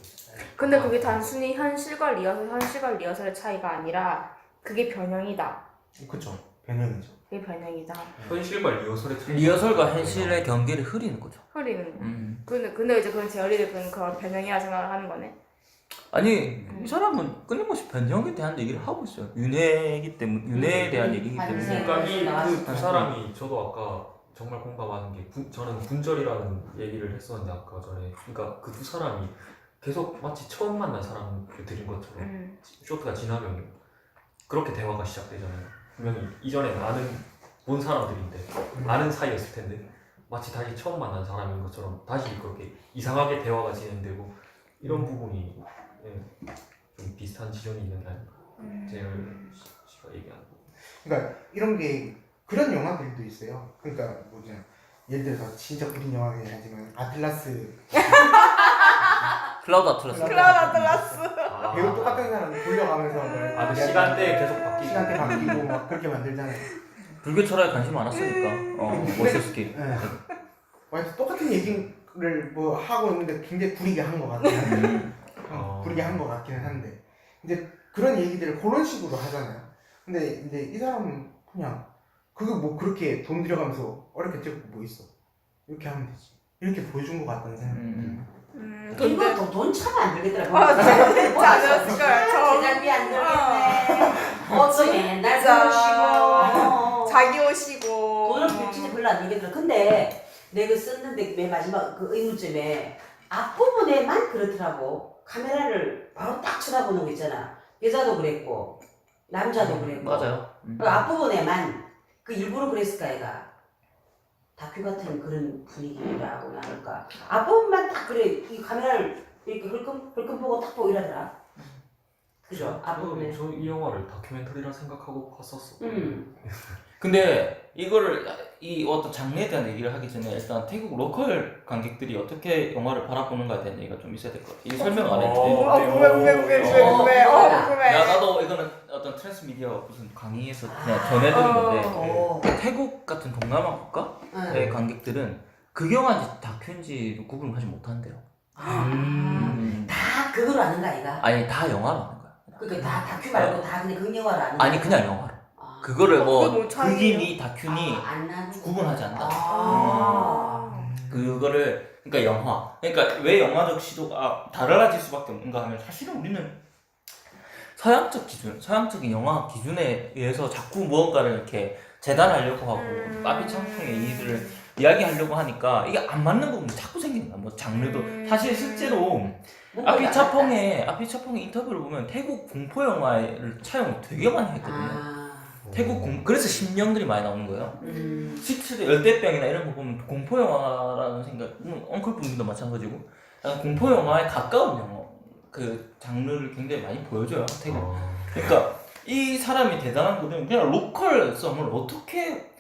근데 그게 단순히 현실과 리허설의 차이가 아니라 그게 변형이다. 그렇죠. 변형이죠. 그게 변형이다. 현실과 리허설의 차이. 리허설과 현실의 경계를 흐리는 거죠. 흐리는 거. 근데 이제 그건 제어리들은 그걸 변형이라 생각을 하는 거네. 아니 이 사람은 끊임없이 변형에 대한 얘기를 하고 있어요. 윤회이기 때문에 윤회에 대한 얘기이기 때문에. 그러니까 그 사람이 저도 아까 정말 공감하는 게 저는 군절이라는 얘기를 했었는데 아까 전에 그러니까 그 두 사람이 계속 마치 처음 만난 사람들인 것처럼 쇼트가 지나면 그렇게 대화가 시작되잖아요. 분명히 이전에 본 사람들인데 아는 사이였을 텐데 마치 다시 처음 만난 사람인 것처럼 다시 그렇게 이상하게 대화가 진행되고 이런 부분이 좀 비슷한 지점이 있는 날 제가 얘기하는 거. 그러니까 이런 게 그런 영화들도 있어요. 그러니까 뭐냐 예를 들어서 진짜 구린 영화긴 하지만 아틀라스 클라우드 아틀라스. 배우 똑같은 사람이 돌려가면서 그 시간대 계속 바뀌고 시간대 바뀌고 막 그렇게 만들잖아요. 불교 철학에 관심 많았으니까. 워세스키. 네. 완전 똑같은 얘기를 뭐 하고 있는데 굉장히 구리게 한 것 같아요. 구리게 한 것 같기는 한데 이제 그런 얘기들을 그런 식으로 하잖아요. 근데 이제 이 사람은 그냥 그거 뭐 그렇게 돈 들여가면서 어렵게 찍고 뭐 있어 이렇게 하면 되지 이렇게 보여준 것 같다는 생각이 이거 돈 참 안 들겠더라고. 진짜 안 들었을 거야. 제작비 안 들겠네. 옷도 맨날 보시고 자기 옷이고. 돈을 진짜 별로 안 들겠더라. 근데 내가 썼는데 맨 마지막 그 의문점에 앞부분에만 그렇더라고. 카메라를 바로 딱 쳐다보는 거 있잖아. 여자도 그랬고 남자도 그랬고. 맞아요. 그 앞부분에만 그 일부러 그랬을까 얘가. 다큐 같은 그런 분위기라고 나올까. 앞부분만 딱 그래. 이 카메라를 이렇게 흘끔 보고 딱 보고 이러더라. 그죠? 앞부분에. 저 이 영화를 다큐멘터리라 생각하고 봤었어. 근데 이거를 이 어떤 장르에 대한 얘기를 하기 전에 일단 태국 로컬 관객들이 어떻게 영화를 바라보는가에 대한 얘기가 좀 있어야 될 것 같아. 이 설명 안 했는데. 궁금해. 야 나도 이거는 어떤 트랜스미디어 무슨 강의에서 그냥 전해드린 건데 태국 같은 동남아 국가의 관객들은 극영화인지 다큐인지 구분을 하지 못한대요. 다 그걸로 아는 거 아이가? 아니 다 영화로 하는 거야. 그러니까 다 다큐 말고 다 그냥 극영화로 아는 거야? 아니 그냥 영화로. 그거를 뭐 그게 뭐 차이예요? 극이니 다큐니 안 나는 구분하지 않는다. 그 그거를 그러니까 영화. 그러니까 왜 영화적 시도가 달라질 수밖에 없는가 하면 사실은 우리는 서양적 기준, 서양적인 영화 기준에 의해서 자꾸 무언가를 이렇게 재단하려고 하고 빠삐 창풍의 이들을 이야기하려고 하니까 이게 안 맞는 부분이 자꾸 생기는 거야. 뭐 장르도 사실 실제로 아피차펑의 인터뷰를 보면 태국 공포 영화를 차용을 되게 많이 했거든요. 그래서 심령들이 많이 나오는 거예요. 실제로 열대병이나 이런 거 보면 공포 영화라는 생각, 엉클분들도 마찬가지고 공포 영화에 가까운 영화 그 장르를 굉장히 많이 보여줘요 태국. 그러니까 이 사람이 대단한 거는 그냥 로컬성을 어떻게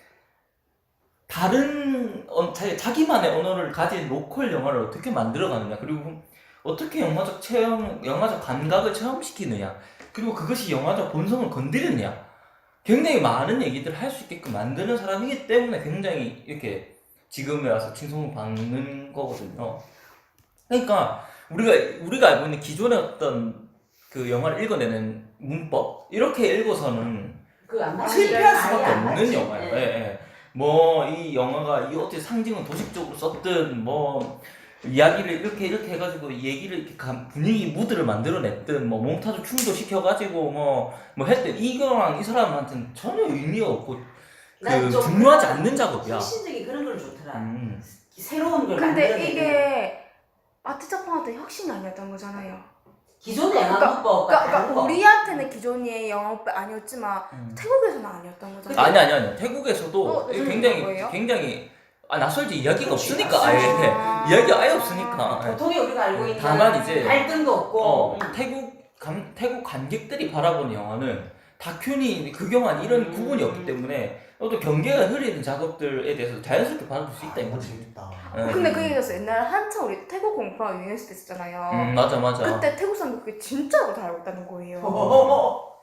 다른 자기만의 언어를 가진 로컬 영화를 어떻게 만들어가느냐, 그리고 어떻게 영화적 감각을 체험시키느냐, 그리고 그것이 영화적 본성을 건드리느냐, 굉장히 많은 얘기들을 할 수 있게끔 만드는 사람이기 때문에 굉장히 이렇게 지금에 와서 칭송을 받는 거거든요. 그러니까 우리가 알고 있는 기존의 어떤 그 영화를 읽어내는 문법 이렇게 읽어서는 실패할 수밖에 없는 영화예요. 예. 뭐 이 영화가 이 어떻게 상징을 도식적으로 썼든 뭐 이야기를 이렇게 해가지고 얘기를 이렇게 분위기 무드를 만들어냈든 뭐 몽타주 춤도 시켜가지고 뭐 했든 이거랑 이 사람한테는 전혀 의미가 없고 중요하지 않는 작업이야. 신신적인 그런 걸 좋더라. 새로운 걸 근데 만들어내는. 이게 아트 작품한테 혁신이 아니었던 거잖아요. 기존의 영화문법과 다른 그러니까 거. 우리한테는 기존의 영화법 아니었지만 태국에서는 아니었던 거잖아요. 아니. 태국에서도 뭐예요? 굉장히 낯설지 이야기가 그렇지. 없으니까 아예 아. 이야기가 아예 없으니까. 보통의 우리가 알고 있는 다만 이제 갈등도 없고 태국 관객들이 바라보는 영화는 다큐니 극영화니 이런 구분이 없기 때문에 또 경계가 흐리는 작업들에 대해서 자연스럽게 받아줄 수 있다 이 이거 거지. 재밌다. 근데 그 얘기였어. 옛날에 한참 우리 태국 공포가 유행했을 때 있었잖아요. 맞아. 그때 태국 사람들 그게 진짜로 다 알고 있다는 거예요.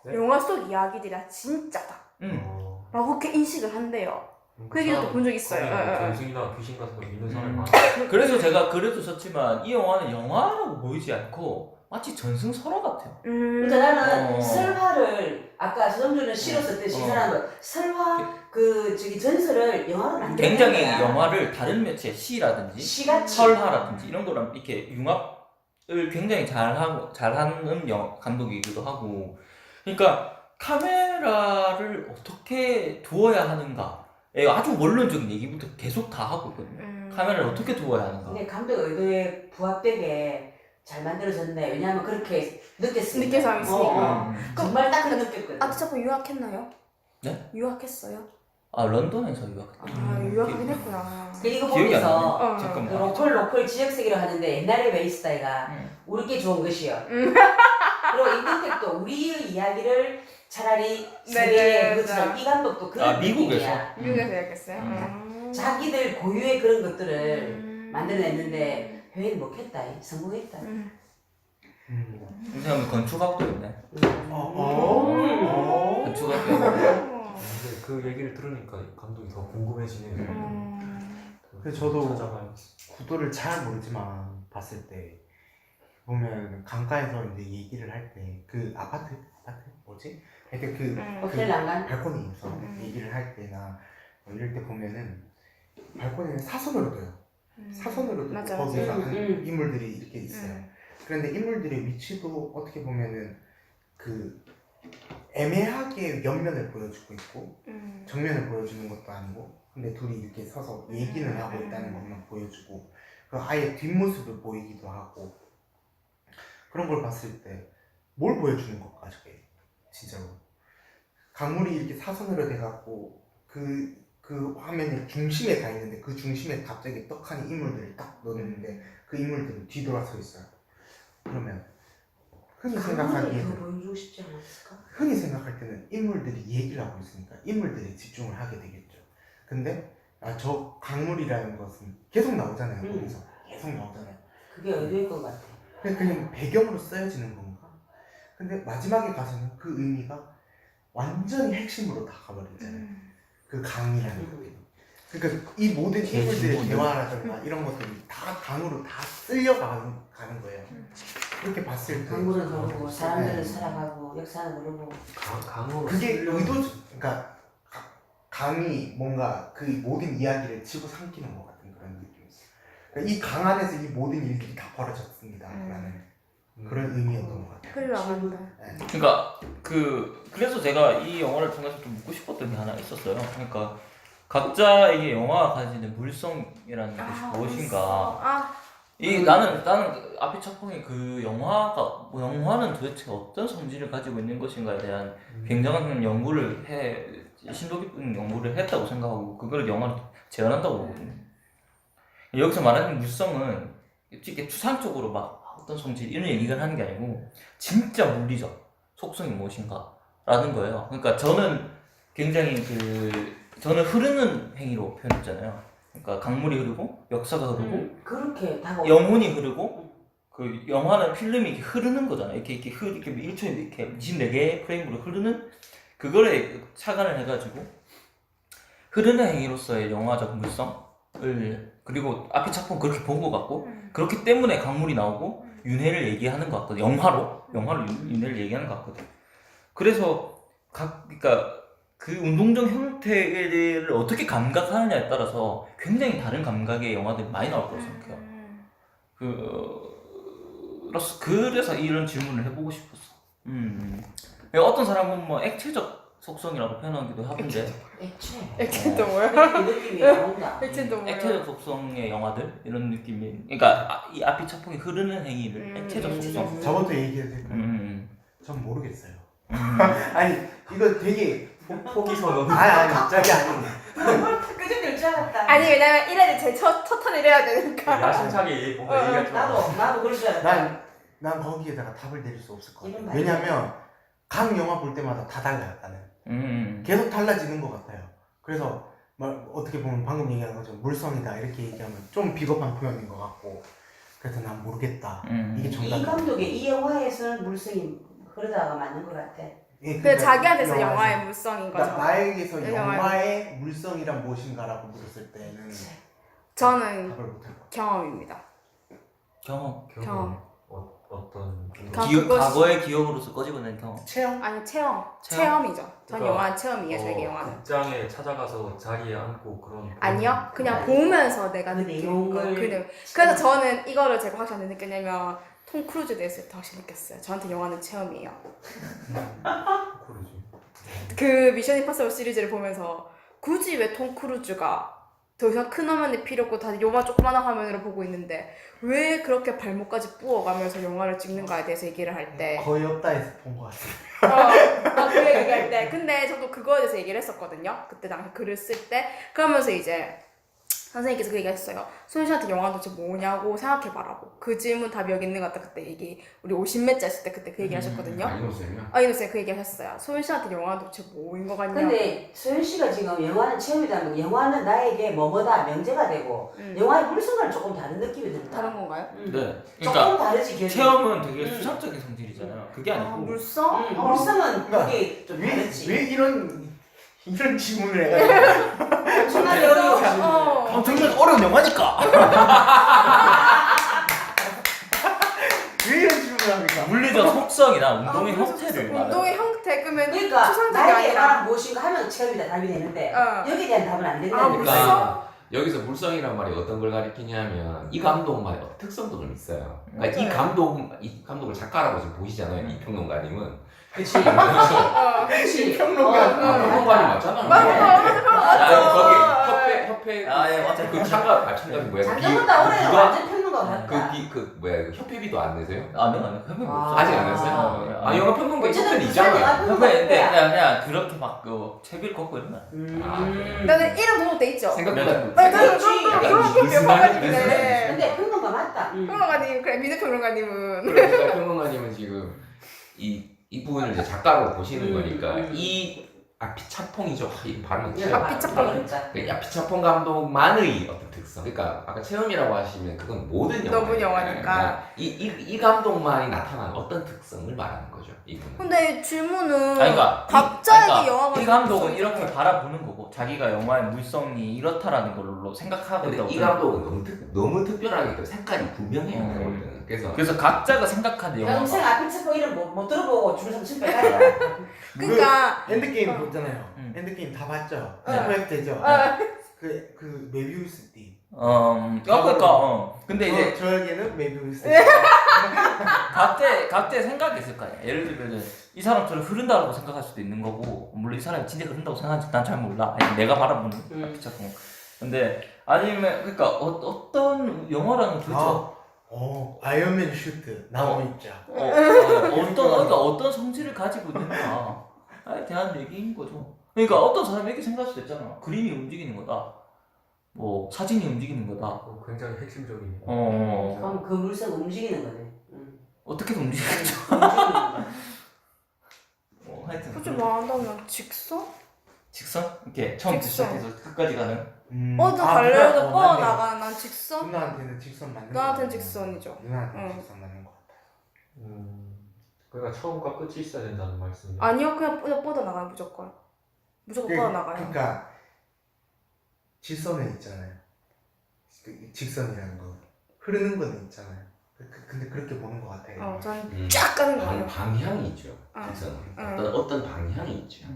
네? 영화 속 이야기들이 진짜다. 라고 그렇게 인식을 한대요. 그 얘기도 또 본 적 있어요. 예, 예. 정신이나 귀신 같은 거 믿는 사람이 많아. 그래서 제가 그래도 썼지만 이 영화는 영화라고 보이지 않고 마치 전승설화 같아요. 그러니까 나는 어. 설화를 아까 서정준은 시로 썼듯이 시사라는 거 설화 전설을 영화로 만들어 굉장히 영화를 다른 매체 시라든지 시같이 설화라든지 이런 거랑 이렇게 융합을 굉장히 잘하는 감독이기도 하고, 그러니까 카메라를 어떻게 두어야 하는가에 아주 원론적인 얘기부터 계속 다 하고 있거든요. 카메라를 어떻게 두어야 하는가. 근데 감독 의도에 부합되게 잘 만들어졌네. 왜냐하면 그렇게 느꼈으니까. 느낀 사람이 있으니까. 정말 딱 느꼈거든. 아, 저번 유학했나요? 네? 유학했어요? 아 런던에서 유학했다. 아, 유학하긴 했구나. 이거 기억이 안 보면서 어. 그 잠깐만. 로컬 지역색이라 하는데 옛날에 웨이스타이가 우리께 좋은 것이요. 음. 그리고 임금택도 우리의 이야기를 차라리 네, 세계에 네, 그처럼 네. 이 감독도 그런 미국에서? 느낌이야. 미국에서 유학했어요? 자기들 고유의 그런 것들을 만들어냈는데 회의는 못했다. 성공했다. 이 사람이 건축학도 있네. 건축학도 근데 그 얘기를 들으니까 감독이 더 궁금해지네요. 그래서 저도 찾아봐요. 구도를 잘 모르지만 봤을 때 보면 강가에서 이제 얘기를 할 때 그 아파트 뭐지? 하여튼 그 호텔 난간? 발코니에서 얘기를 할 때나 뭐 이럴 때 보면은 발코니는 사선으로 둬요. 사선으로 둬. 맞아, 거기서 맞아. 인물들이 이렇게 있어요. 그런데 인물들의 위치도 어떻게 보면은 그 애매하게 옆면을 보여주고 있고 정면을 보여주는 것도 아니고, 근데 둘이 이렇게 서서 얘기는 하고 있다는 것만 보여주고 그 아예 뒷모습을 보이기도 하고, 그런 걸 봤을 때 뭘 보여주는 걸까 저게 진짜로. 강물이 이렇게 사선으로 돼갖고 그 화면의 중심에 가 있는데 그 중심에 갑자기 떡하니 인물들을 딱 넣었는데 그 인물들은 뒤돌아서 있어요. 그러면 흔히 더 생각하기에는 보여주고 싶지 않았을까? 흔히 생각할 때는 인물들이 얘기를 하고 있으니까 인물들에 집중을 하게 되겠죠. 근데 저 강물이라는 것은 계속 나오잖아요. 거기서 계속 나오잖아요. 그게 의도일 것 같아. 그냥 배경으로 쓰여지는 건가? 근데 마지막에 가서는 그 의미가 완전히 핵심으로 다 가버리잖아요. 그 강이라는 것들이. 그러니까 이 모든 인물들의 대화라든가 이런 것들이 다 강으로 다 쓸려가는 거예요. 그렇게 봤을 때 강물은 흐르고 사람들은 살아가고 역사는 흐르고. 강으로 그게 쓰려면- 그러니까 강이 뭔가 그 모든 이야기를 치고 삼키는 것 같은 그런 느낌이 있어요. 그러니까 이 강 안에서 이 모든 일들이 다 벌어졌습니다. 라는 그런 의미였던 것 같아요. 그리고 안 한다. 네. 그러니까 그래서 제가 이 영화를 통해서 좀 묻고 싶었던 게 하나 있었어요. 그러니까 각자에게 영화가 가지는 물성이라는 것이 무엇인가. 나는 앞에 작품이 그 영화는 도대체 어떤 성질을 가지고 있는 것인가에 대한 굉장한 연구를 심도 깊은 연구를 했다고 생각하고 그걸 영화로 재현한다고 보거든요. 여기서 말하는 물성은 이렇게 추상적으로 막 어떤 성질 이런 얘기를 하는 게 아니고 진짜 물리적 속성이 무엇인가 라는 거예요. 그러니까 저는 굉장히 저는 흐르는 행위로 표현했잖아요. 그러니까 강물이 흐르고 역사가 흐르고 그렇게 다 영혼이 흐르고 그 영화는 필름이 이렇게 흐르는 거잖아요. 이렇게 1초에 이렇게 24개의 프레임으로 흐르는 그거를 착안을 해가지고 흐르는 행위로서의 영화적 물성을, 그리고 앞에 작품 그렇게 본 것 같고 그렇기 때문에 강물이 나오고 윤회를 얘기하는 것 같거든. 영화로 윤회를 얘기하는 것 같거든. 그래서 그러니까 그 운동적 형태를 어떻게 감각하느냐에 따라서 굉장히 다른 감각의 영화들이 많이 나올 거라고 생각해요. 그래서 이런 질문을 해보고 싶었어. 어떤 사람은 뭐 액체적 속성이라고 표현하기도 하던데 액체. 액체도 뭐야? 그 느낌이 나온다. 액체도 뭐야? 액체적 속성의 영화들 이런 느낌이 그러니까 이 앞이 차풍이 흐르는 행위를 액체적 속성 저부터 얘기해도 될까요? 음. 전 모르겠어요. 아니 이거 되게 포기 선언. 아니 저기 아니. 그좀 될 줄 알았다. 아니 왜냐면 이래야 제 첫 턴을 해야 되니까. 야심차게 뭔가 얘기할 줄 알았어. 나도 그럴 줄 알았다. 난 거기에다가 답을 내릴 수 없을 것 같아요. 이런 말이- 왜냐면 각 영화 볼 때마다 다 달라요. 나는 계속 달라지는 것 같아요. 그래서 어떻게 보면 방금 얘기한 것처럼 물성이다 이렇게 얘기하면 좀 비겁한 표현인 것 같고 그래서 난 모르겠다. 이게 이 정답. 감독의 이 영화에서는 물성이 흐르다가 맞는 것 같아. 예, 그 자기한테서 영화에서. 영화의 물성인 거죠. 그러니까 나에게서 네, 영화의 물성이란 무엇인가라고 물었을 때는 저는 답을 못할 것 같아요. 경험입니다. 경험 경험. 어떤 과거의 기억으로서 꺼집어낸 경험 체험? 아니 체험. 체험? 체험이죠. 전 그러니까, 영화 체험이에요. 저에게 영화는. 극장에 찾아가서 자리에 앉고 그런. 아니요. 그냥 아니, 보면서 내가 그 느낀 거. 내용을 그래서 저는 이거를 제가 확실히 느꼈냐면 톰 크루즈 됐을 때 확실히 느꼈어요. 저한테 영화는 체험이에요. 그러지. 그 미션 임파서블 시리즈를 보면서 굳이 왜 톰 크루즈가 더 이상 큰 화면이 필요 없고 다들 요만 조그마한 화면으로 보고 있는데 왜 그렇게 발목까지 부어가면서 영화를 찍는가에 대해서 얘기를 할 때 거의 없다 해서 본 것 같아요. 그 얘기할 때 근데 저도 그거에 대해서 얘기를 했었거든요. 그때 당시 글을 쓸 때 그러면서 이제 선생님께서 그 얘기했어요. 소연 씨한테 영화는 도대체 뭐냐고 생각해봐라고. 그 질문 답이 여기 있는 것 같다. 그때 얘기 우리 50매째 했을 때 그때 그 얘기 하셨거든요. 아니었어요. 이노쌤 그 얘기 하셨어요. 소연 씨한테 영화는 도대체 뭐인 것 같냐고. 근데 소연 씨가 지금 영화는 체험이라면 영화는 나에게 뭐뭐다 명제가 되고 영화의 물성과는 조금 다른 느낌이 든다. 다른 건가요? 네 조금 그러니까 다르지 기억이. 체험은 되게 수상적인 성질이잖아요 그게 아니고 물성? 물성은 그러니까 그게 좀 다르지. 왜 이런 질문을 해가지고 엄청나게 어려워. 정말 어려운 영화니까 왜 이런 질문을 합니까? 물리적 속성이나 운동의 형태를 말해요 운동의 형태 그러면 그러니까 추상적이 나에게 아니라 말한 무엇인가 하면 체험이다 답이 되는데 여기에 대한 답은 안 된다니까. 물성? 그러니까 여기서 물성이란 말이 어떤 걸 가리키냐면 이 감독만의 어떤 특성도 좀 있어요. 그러니까 이 감독을 작가라고 지금 보시잖아요. 이 평론가님은. 그치. 그치. 평론가님 맞잖아요. 맞아. 거기 협회 예 맞아 그 참가비 뭐야? 장담보다 올해 완전 평론가 같다. 그 협회비도 안 내세요? 아니요 협회 없어요 아직 안 했어요? 아, 영화 평론가 어쨌든 협회는 있잖아요. 협회인데 그냥 그렇게 막그 채비를 걷고 이러면 나는 이름 등록돼 있죠. 생각보다 그렇지. 무슨 말인지 평론가님인데 근데 평론가 맞다. 평론가님 그래 민우 평론가님은 그러니까 평론가님은 지금 이 부분을 이제 작가로 보시는 거니까 이 아피차퐁이죠. 이 발음은 아피차퐁. 아피차퐁 감독만의 어떤 특성. 그러니까 아까 체험이라고 하시면 그건 모든 영화. 너무 영화니까. 이 감독만이 나타난 어떤 특성을 말하는 거죠. 이분은. 근데 질문은 그러니까 각자에게 영화가 이 감독은 이렇게 바라보는 거고 자기가 영화의 물성이 이렇다라는 걸로 생각하고 근데 있다고 이 감독은 너무 특별하게 그 색깔이 분명해요. 그거는. 그래서 각자가 생각하는 평생 영화가 아피츠포 이름 못 들어보고 줄을 서면 빼가야. 그러니까 엔드게임 보잖아요. 엔드게임 다 봤죠? 프로젝트죠? 그 메비우스 띠. 그러니까 근데 이제 저에게는 메비우스 띠. 각자의 생각이 있을 거 아니야. 예를 들면 이 사람처럼 흐른다고 생각할 수도 있는 거고 물론 이 사람이 진짜 흐른다고 생각하는지 난 잘 몰라. 아니, 내가 바라보는 피차풍. 근데 아니면 그러니까 어떤 영화라는 도대체 아이언맨 슈트 나무 입자. 그러니까 어떤 성질을 가지고 있는가에 대한 얘기인 거죠. 그러니까 어떤 사람이 이렇게 생각할 수도 있잖아. 그림이 움직이는 거다. 뭐 사진이 움직이는 거다. 굉장히 핵심적인. 그럼 그 물성 움직이는 거네. 어떻게든 움직이겠죠. 하여튼 굳이 말한다면 직선? 직선? 이렇게 처음부터 직선. 시작해서 끝까지 가는. 달려도 뻗어나가는 난 직선? 누나한테는 직선 맞는 거 나한테는 직선이죠. 누나한테는 직선 맞는 거 같아요. 그러니까 처음과 끝이 있어야 된다는 말씀이에요. 아니요 그냥 뻗어나가요 무조건 뻗어나가요. 그러니까 질서는 있잖아요. 직선이라는 거 흐르는 거는 있잖아요. 근데 그렇게 보는 것 같아요. 저는 쫙 가는 거예요. 방향이 있죠. 직선은. 어떤 방향이 있죠.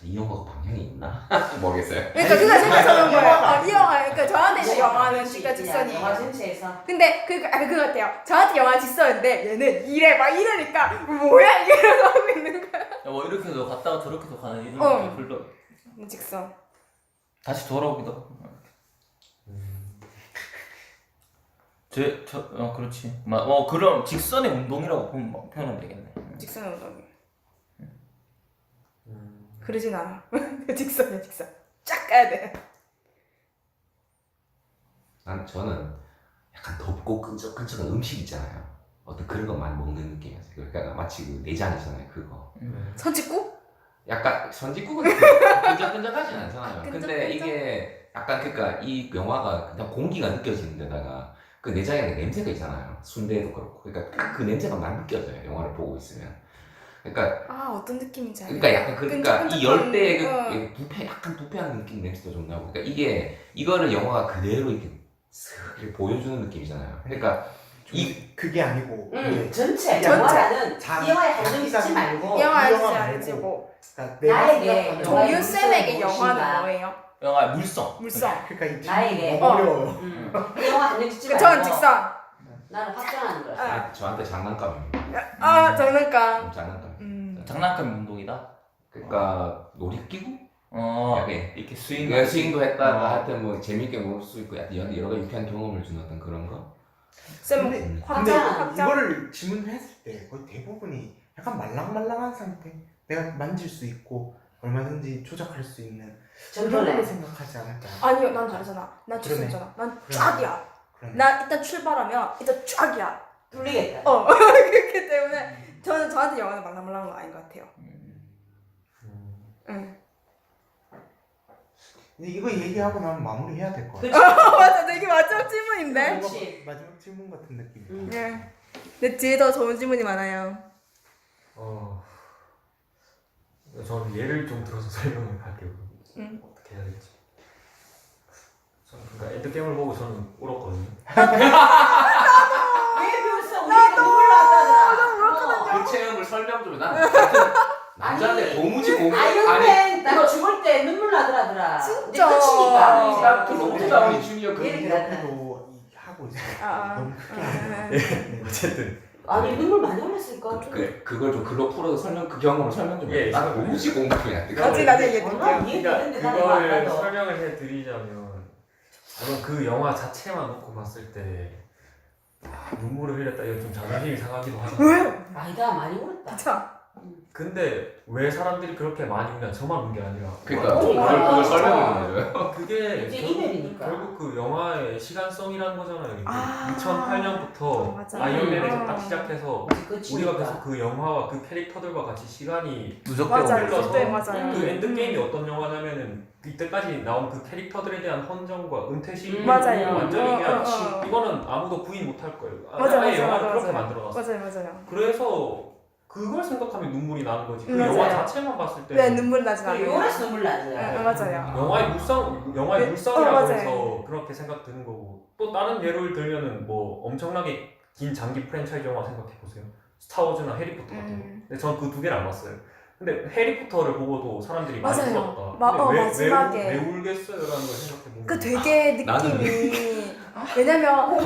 이 영화가 방향이 있나? 모르겠어요. 그러니까 그거 생각하는 거예요. 이 영화 그러니까 저한테 이 영화는 진짜 직선이에요. 영화 전체에서. 근데 그거 같아요. 저한테 영화 직선인데 얘는 이래 막 이러니까 뭐야 이러고 하고 있는 거야. 뭐 이렇게도 갔다가 저렇게도 가는 이런 어. 게 별로 직선. 다시 돌아오기도 하고. 그렇지. 그럼 직선의 운동이라고 보면 표현하면 되겠네. 직선 운동이. 그러진 않아. 직선이야 직선. 쫙 가야 돼. 저는 약간 덥고 끈적끈적한 음식 있잖아요. 어떤 그런 거 많이 먹는 느낌이었어요. 그러니까 마치 그 내장이잖아요. 그거. 선짓국? 약간 선짓국은 끈적끈적하진 않잖아요. 근데 끈적끈적? 이게 약간 그러니까 이 영화가 그냥 공기가 느껴지는 데다가 그 내장에 냄새가 있잖아요. 순대도 그렇고. 그러니까 딱 그 냄새가 막 느껴져요. 영화를 보고 있으면. 그러니까 아 어떤 느낌인지 알겠다. 그러니까 약간 그러니까 이 열대의 끈적끈적한, 그 부패 약간 부패한 느낌 냄새도 좀 나고. 그러니까 이거를 영화가 그대로 이렇게 슥 이렇게 보여주는 느낌이잖아요. 그러니까 그게 아니고 이제 전체 전체. 영화라는 자- 이 영화에 한정 짓지 말고 영화 이 알지 영화 알지 말고. 뭐. 그러니까 내가 나에게 생각하는 정말 종윤 쌤에게 무슨 영화는 무엇인가. 뭐예요? 영화 물성. 물성. 그러니까 이 나에게. 질문이 너무 어려워요. 이 영화 한정 짓지 말고 저는 직선. 나는 확정하는 거야. 저한테 장난감입니다. 아 장난감. 장난감. 장난감 운동이다. 그러니까 놀이기구? 약간 약간 이렇게 스윙. 그러니까 스윙도 했다가 하여튼 뭐 재밌게 놀 수 있고 여러 가지 유쾌한 경험을 주는 어떤 그런 거. 쌤 근데 확장. 이거를 질문했을 때 거의 대부분이 약간 말랑말랑한 상태, 내가 만질 수 있고 얼마든지 조작할 수 있는 그런 전번에 걸로 생각하지 않을까요? 아니요 난 다르잖아. 난 그러네. 직선이잖아. 난 그러네. 쫙이야. 그러네. 난 일단 출발하면 일단 쫙이야. 뚫리겠다. 그렇기 때문에 저한테 영화는 말랑말랑한 거 아닌 것 같아요. 응. 근데 이거 얘기하고 나면 마무리해야 될 것 같아요. 그렇지. 맞아, 되게 마지막 질문인데. 그렇지. 마지막 질문 같은 느낌. 네. 내 뒤에 더 좋은 질문이 많아요. 저는 예를 좀 들어서 설명을 할게요. 어떻게 해야 될지. 저는 그러니까 엔드게임을 보고 저는 울었거든요. 왜 그랬어? 우리가 눈물 났다더라. 그 체험을 설명 좀 해. 난 남자한테 도무지 공부 아이언맨 나 죽을 때 눈물 나더라더라. 진짜. 이제 끝이니까. 난 로버트 다우니 주니어 그 얘를 옆에도 하고 있어요. 너무 크게 안 해요. 어쨌든 아니 눈물 많이 흘렸을까? 그걸 좀 글로 풀어서 그 경험을 설명 좀 해. 예, 난 도무지 공부 그냥. 나중에 얘기해 얼마나 드릴게요. 이해되는데 나는 그거를 아까도. 설명을 해드리자면 저는 그 영화 자체만 놓고 봤을 때 눈물을 흘렸다. 이거 좀 자존심이 상하기도 하잖아요. 왜? 아니다 많이 울었다. 진짜. 근데 왜 사람들이 그렇게 많이 우냐 저만 운 게 아니라 그러니까 어, 그걸 어, 설명을 어. 좀 해줘요. 그게 이제 이별이니까. 결국 그 영화의 시간성이라는 거잖아요. 이게 아. 2008년부터 맞아. 아이언맨에서 딱 시작해서 그치. 우리가 계속 그 영화와 그 캐릭터들과 같이 시간이 누적되고 맞아요. 흘러서 그때 맞아요. 그 엔드게임이 어떤 영화냐면은 이때까지 나온 그 캐릭터들에 대한 헌정과 은퇴시 맞아요. 완전히 그냥 어. 이거는 아무도 부인 못할 거예요. 맞아, 아예 맞아, 영화를 맞아, 그렇게 맞아. 만들어놨어. 맞아요, 맞아요. 그래서 그걸 생각하면 눈물이 나는 거지. 그 맞아요. 영화 자체만 봤을 때 왜 눈물 나진 않아요? 요래서 눈물 나잖아. 응, 맞아요. 영화의 네. 물성이라고 맞아요. 해서 그렇게 생각 드는 거고 또 다른 예를 들면은 뭐 엄청나게 긴 장기 프랜차이즈 영화 생각해 보세요. 스타워즈나 해리포터 같은 거. 근데 전 그 두 개를 안 봤어요. 근데 해리포터를 보고도 사람들이 많이 맞아요. 울었다. 근데 마지막에. 왜 울겠어요라는 걸 생각해 보면 그 되게 나는 느낌이 왜냐면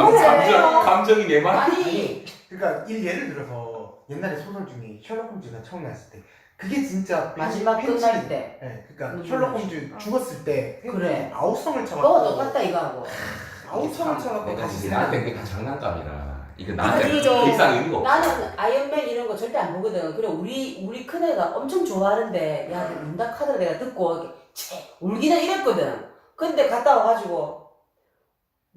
감정이 내 말. 아니 그러니까 예를 들어서 옛날에 소설 중에 셜록 홈즈가 처음 나왔을 때 그게 진짜 마지막 끝날 때. 네, 그러니까 음. 셜록 홈즈 죽었을 때 그래. 아우성을 너 쳐갖고 똑같다 이거하고. 아우성을 쳐갖고 내가 다시 이게 생각. 나한테 그게 다 장난감이라 이거 나한테 아니죠. 더 이상 의미가 없어. 나는 아이언맨 이런 거 절대 안 보거든. 그래 우리 큰애가 엄청 좋아하는데 야 운다 카드를 내가 듣고 이렇게 채 울기는 이랬거든. 근데 갔다 와가지고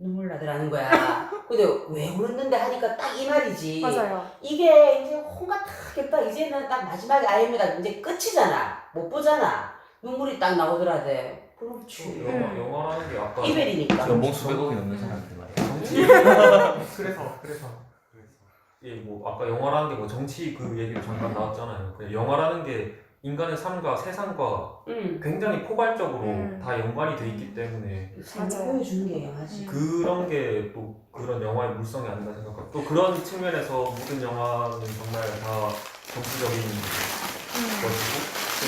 눈물 나더라는 거야. 근데 왜 울었는데 하니까 딱 이 말이지. 맞아요. 이게 이제 혼가 탁 했다. 이제는 딱 마지막에 아이언맨 이제 끝이잖아. 못 보잖아. 눈물이 딱 나오더라대. 그렇지. 영화라는 게 아까 이별이니까. 연봉 수백억이 넘는 사람들 말이야. 그래서 예, 뭐 아까 영화라는 게 뭐 정치 그 얘기도 잠깐 나왔잖아요. 그 영화라는 게 인간의 삶과 세상과 응. 굉장히 포괄적으로 음. 다 연관이 돼 있기 때문에 삶을 맞아요. 보여주는 게 영화지. 그런 게 또 그런 영화의 물성이 아닌가 생각하고 또 그런 측면에서 모든 영화는 정말 다 정치적인 것이고 또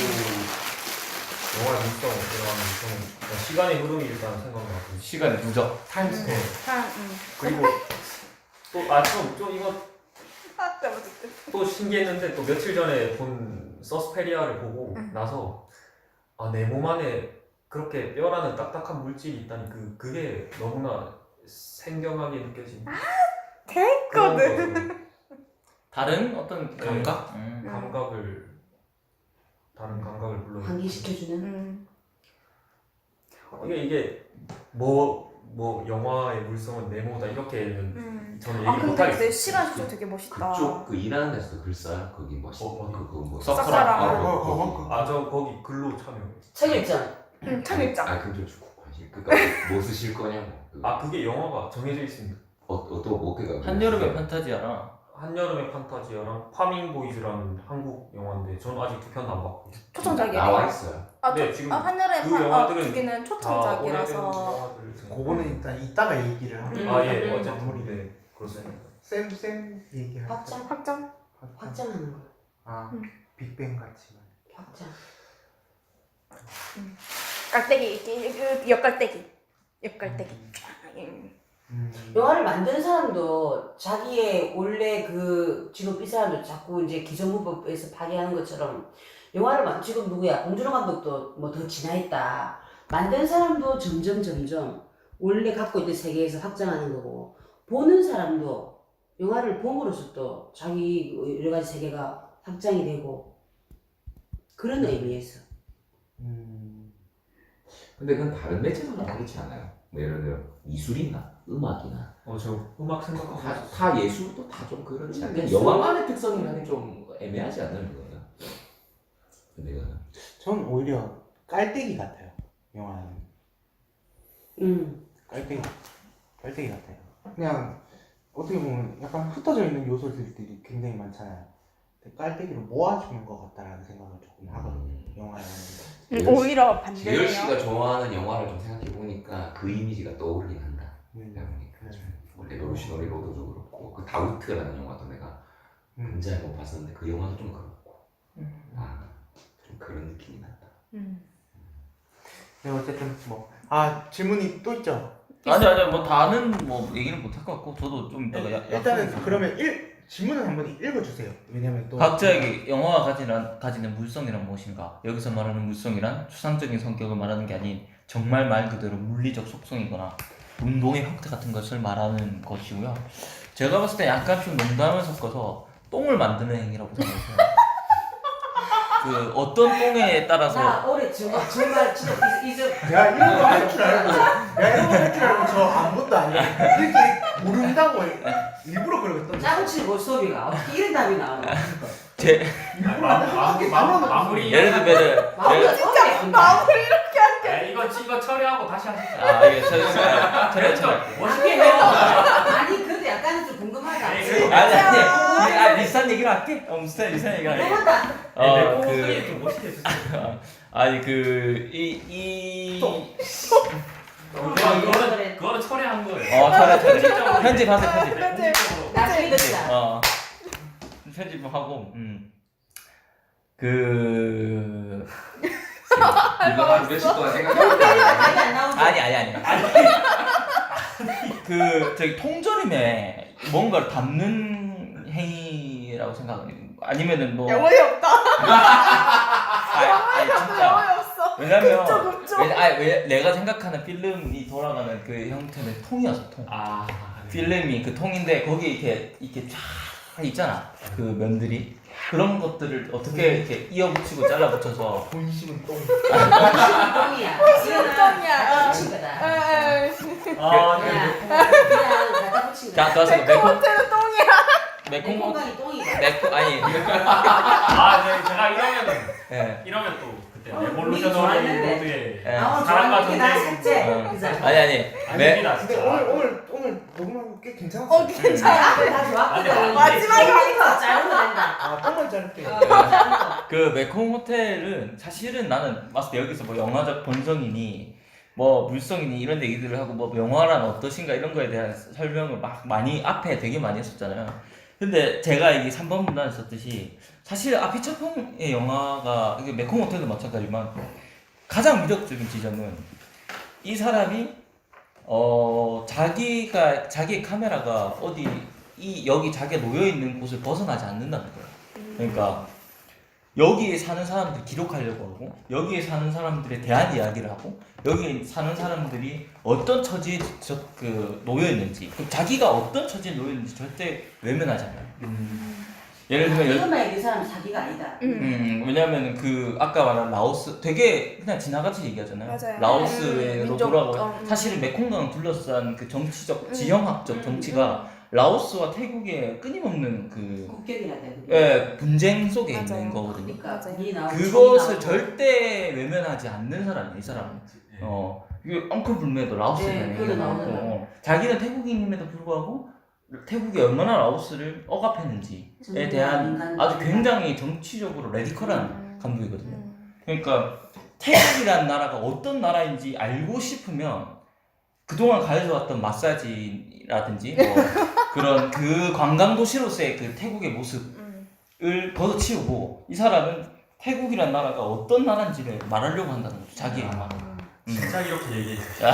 영화의 물성 들어가면 저는 시간의 흐름이 일단 생각나고 시간의 누적. 타임스케어. 그리고 또 좀 이거 또 신기했는데 또 며칠 전에 본 서스페리아를 보고 나서 아, 내 몸 안에 그렇게 뼈라는 딱딱한 물질이 있다니 그게 너무나 생경하게 느껴진 그런 됐거든. 다른 어떤 감각? 다른 감각을 불러. 환기시켜주는. 이게 뭐 영화의 물성은 네모다 이렇게는 저는 아 얘기 근데 못하겠어요. 내 시간 진짜 되게 멋있다. 그쪽 그 일하는 데서도 글 써요? 거기 뭐 그거 뭐 싹사랑. 저 거기 글로 참여했어요. 책 읽잖아. 참 읽자. 아 그럼 좀 관심. 그러니까 뭐 쓰실 거냐고. 그게 영화가 정해져 있습니다. 또 뭐가 한여름의 판타지아랑 한여름의 판타지아랑 파밍보이즈라는 한국 영화인데 저는 아직 두 편도 안 봤고. 초청작이에요. 나와 있어요. 네, 지금 한여름의 그 영화들은 두 개는 다 오래된 초청작이라서. 영화들. 그거는 일단 이따가 얘기를 하고 예, 음. 어쨌든 네, 그렇습니다. 쌤 얘기할 때 확장. 확정. 확장하는 거. 빅뱅 같이만. 확장. 깔때기, 역깔때기. 영화를 만드는 사람도 자기의 원래 그 지금 이 사람도 자꾸 이제 기존문법에서 파괴하는 것처럼 영화를 지금 누구야 봉준호 감독도 뭐 더 진화했다. 만든 사람도 점점 원래 갖고 있던 세계에서 확장하는 거고 보는 사람도 영화를 봄으로써 또 자기 여러 가지 세계가 확장이 되고 그런 의미에서. 근데 그건 다른 매체도 다 그렇지 않아요? 뭐 예를 들어 미술이나 음악이나 저 음악 생각하고 다 예술도 다 좀 그렇지 않아요? 영화만의 특성이라는 게 좀 애매하지 않나요? 그거는? 근데 이거는 전 오히려 깔때기 같아요. 영화는. 깔때기 같아요. 그냥 어떻게 보면 약간 흩어져 있는 요소들이 굉장히 많잖아요. 근데 깔때기로 모아주는 것 같다라는 생각을 조금 하거든요. 영화에 오히려 재열 씨가 반대네요. 좋아하는 영화를 좀 생각해 보니까 그 이미지가 떠오르긴 한다. 그러다 보니까 원래 로시노리 로드도 그렇고 그 다우트라는 영화도 내가 굉장히 못 봤었는데 그 영화도 좀 그렇고 좀 그런 느낌이 난다. 네, 어쨌든 질문이 또 있죠. 아니 뭐 다는 뭐 얘기는 못 할 것 같고 저도 좀 이따가 일단은 그러면 질문을 한번 읽어주세요. 왜냐면 또 각자에게 영화가 가지는 물성이란 무엇인가? 여기서 말하는 물성이란 추상적인 성격을 말하는 게 아닌 정말 말 그대로 물리적 속성이거나 운동의 형태 같은 것을 말하는 것이고요. 제가 봤을 때 약간 좀 농담을 섞어서 똥을 만드는 행위라고 생각해요. 그 어떤 똥에 따라서 나 올해 정말 진짜 이제 내가 이런 거 할 줄 알고 저 아무것도 아니야. 이렇게 모른다고 일부러 그러거든. 짜고 치는 모습이가 어떻게 이런 답이 나오나. 제 마무리 예를 들면 마음이 진짜 마무리 이렇게 하는 이거 처리하고 다시 하시죠. 이게 차례 멋있게 해요. 아니 그래도 약간은 좀 궁금하다. 아니 비슷한 얘기를 할게. 비슷한 얘기를 할게. 궁금하다. 좀 멋있게 해주세요. 아니 그거는 처리한 거예요. 차례 편집하세요. 편집. 나중에 듣자. 편집하고 이거 한 몇십 동안 생각해볼까? 답이 안 나오죠. 아니. 저기 통조림에 뭔가를 담는 행위라고 생각하거든요. 아니면은 뭐 영혼이 없다. 아니 진짜. 영혼이 없어. 왜냐면 그쵸. 왜 내가 생각하는 필름이 돌아가는 그 형태는 통이어서 통. 필름이 그 통인데 거기에 이렇게 쫙 있잖아. 그 면들이. 그런 것들을 어떻게 이렇게 이어붙이고 잘라붙여서 본심은 똥. 똥이야. 이거는 똥이야. 갖다 붙인 거다. 그냥 갖다 붙인 거다. 좋았어. 호텔은 똥이야. 내 매콤 건강이 똥이다. 아니 제가 예. 이러면 또 그때 이미 레볼루셔너리 좋았는데. 로드에 예. 사랑과 좋아하는 게 나 전쟁. 삭제. 그죠? 아니 아닙니다, 근데 진짜. 오늘 녹음한 게 괜찮았어. 괜찮아. 앞에 다 좋았거든. 마지막에 하니까 짧은 거 된다. 똥을 자를게. 그 매콤 호텔은 사실은 나는 봤을 때 여기서 뭐 영화적 본성이니 뭐 물성이니 이런 얘기들을 하고 뭐 영화란 어떠신가 이런 거에 대한 설명을 막 많이 앞에 되게 많이 했었잖아요. 근데 제가 이게 3번 문단에 썼듯이 사실 아피차퐁의 영화가 이게 매콤 호텔도 마찬가지지만 가장 위력적인 지점은 이 사람이 자기의 카메라가 어디 이 여기 자기가 놓여 있는 곳을 벗어나지 않는다는 거야. 그러니까 여기에 사는 사람들 기록하려고 하고 여기에 사는 사람들에 대한 이야기를 하고 여기에 사는 사람들이 어떤 처지에 놓여 있는지 자기가 어떤 처지에 놓여 있는지 절대 외면하지 않아요. 예를 들면 이것만 얘기한 사람은 사기가 아니다. 왜냐면 그 아까 말한 라오스 되게 그냥 지나같이 얘기하잖아요. 맞아요. 라오스로 민족, 돌아가고 사실은 메콩강을 둘러싼 그 정치적 지형학적 정치가 라오스와 태국의 끊임없는 그 국격이라다. 분쟁 속에 맞아요. 있는 거거든요. 그러니까 맞아요. 군이 나오고 그것을 총이 나오고. 절대 외면하지 않는 사람이에요, 이 사람은. 이게 엉클 불매도 라오스잖아요. 그거 나오잖아요. 자기는 태국인임에도 불구하고 태국이 얼마나 라오스를 억압했는지에 대한 아주 굉장히 정치적으로 레디컬한 감독이거든요. 그러니까 태국이라는 나라가 어떤 나라인지 알고 싶으면 그동안 가져왔던 마사지라든지 뭐 그런 그 관광 도시로서의 그 태국의 모습을 걷어치우고 이 사람은 태국이라는 나라가 어떤 나라인지를 말하려고 한다는 거죠. 자기의 말. 진짜 이렇게 얘기해 주시죠.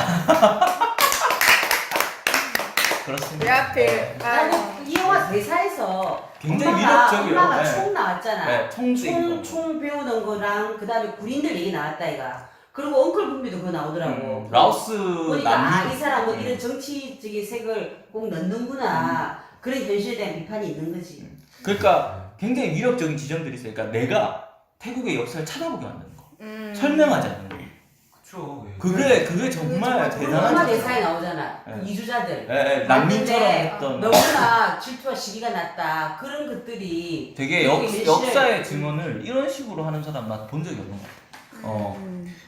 그렇습니다. 왜 하필 나는 이 영화 대사에서 굉장히 엄마가 위력적이에요. 네. 총 나왔잖아. 네, 총도 총 배우는 거랑 그다음에 군인들 얘기 나왔다 이가. 그리고 엉클 분비도 그거 나오더라고. 라오스 보니까 이 사람은 이런 정치적인 색을 꼭 넣는구나. 그런 현실에 대한 비판이 있는 거지. 그러니까 굉장히 위력적인 지점들이 있어요. 그러니까 내가 태국의 역사를 찾아보게 만드는 거. 설명하지 않는 거. 그렇죠. 그게 정말 우리 대단한 영화 거죠. 대사에 나오잖아. 그 네. 이주자들. 난민처럼 왔는데 했던 너무나 질투와 시기가 났다. 그런 것들이 되게 역사의 증언을 이런 식으로 하는 사람 난 본 적이 없는 것 같아.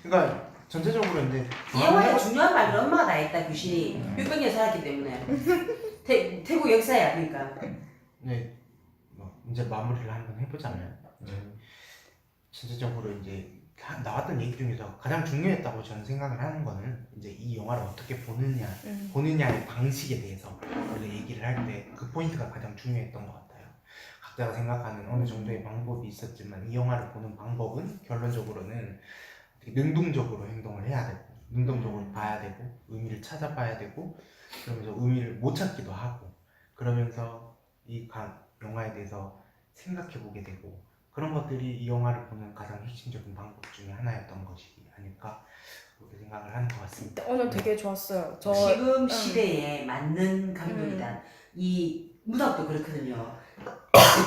그러니까 전체적으로 이제 이 영화에 중요한 말을 엄마가 다 했다. 귀신이 600년 살았기 때문에 태국 역사야. 그러니까 네, 뭐 이제 마무리를 한번 해보자면 전체적으로 이제 나왔던 얘기 중에서 가장 중요했다고 저는 생각을 하는 거는 이제 이 영화를 어떻게 보느냐의 방식에 대해서 원래 얘기를 할 때 그 포인트가 가장 중요했던 것 같아요. 각자가 생각하는 어느 정도의 방법이 있었지만 이 영화를 보는 방법은 결론적으로는 되게 능동적으로 행동을 해야 되고 능동적으로 봐야 되고 의미를 찾아봐야 되고 그러면서 의미를 못 찾기도 하고 그러면서 이 영화에 대해서 생각해보게 되고 그런 것들이 이 영화를 보는 가장 핵심적인 방법 중에 하나였던 것이 아닐까 그렇게 생각을 하는 것 같습니다. 오늘 되게 좋았어요. 지금 시대에 맞는 감독이다. 이 문학도 그렇거든요.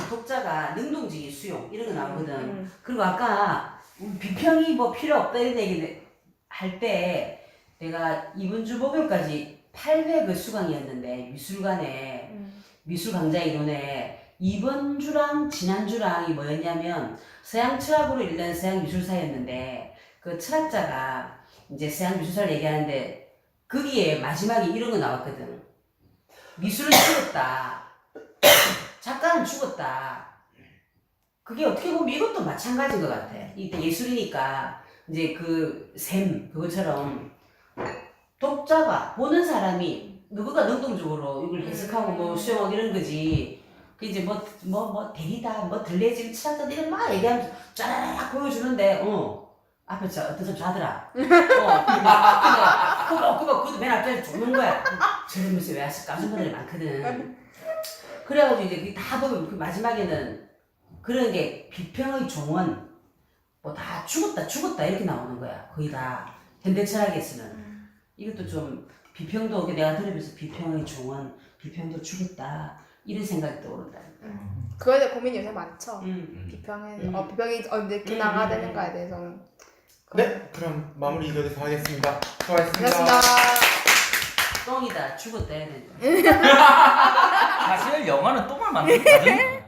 독자가 능동적인 수용 이런 거 나오거든. 그리고 아까 비평이 뭐 필요 없다 이런 얘기 할 때 내가 이번 주 목요일까지 8회 수강이었는데 미술관에 미술 강좌 이론에 이번 주랑 지난 주랑이 뭐였냐면 서양 철학으로 읽는 서양 미술사였는데 그 철학자가 이제 서양 미술사를 얘기하는데 거기에 마지막에 이런 거 나왔거든. 미술은 죽었다. 작가는 죽었다. 그게 어떻게 보면 이것도 마찬가지인 것 같아. 이때 예술이니까 이제 그것처럼 독자가 보는 사람이 누구가 능동적으로 이걸 해석하고 뭐 수용하고 이런 거지. 그 이제 뭐 대리다 뭐 들레질 치라다 이런 막 얘기하면서 짜라락 보여주는데 앞에 어떤 사람 자더라. 그거 맨 앞에 죽는 거야. 저런 모습 왜 아직 깜짝 놀라는 많거든. 그래가지고 이제 그게 다 보면 그 마지막에는 그런 게 비평의 종언 뭐 다 죽었다 이렇게 나오는 거야. 거의 다 현대 철학에서는 이것도 좀 비평도 내가 들으면서 비평의 종언 비평도 죽었다 이런 생각이 떠오른다. 그거에 대해 고민이 요새 많죠. 비평이 이렇게 나가야 되는가에 대해서는. 네, 그럼 마무리 이것에서 하겠습니다. 수고하셨습니다. 고맙습니다. 똥이다 죽었다 해야 된다. 사실 영화는 똥을 만드는 과정이에요.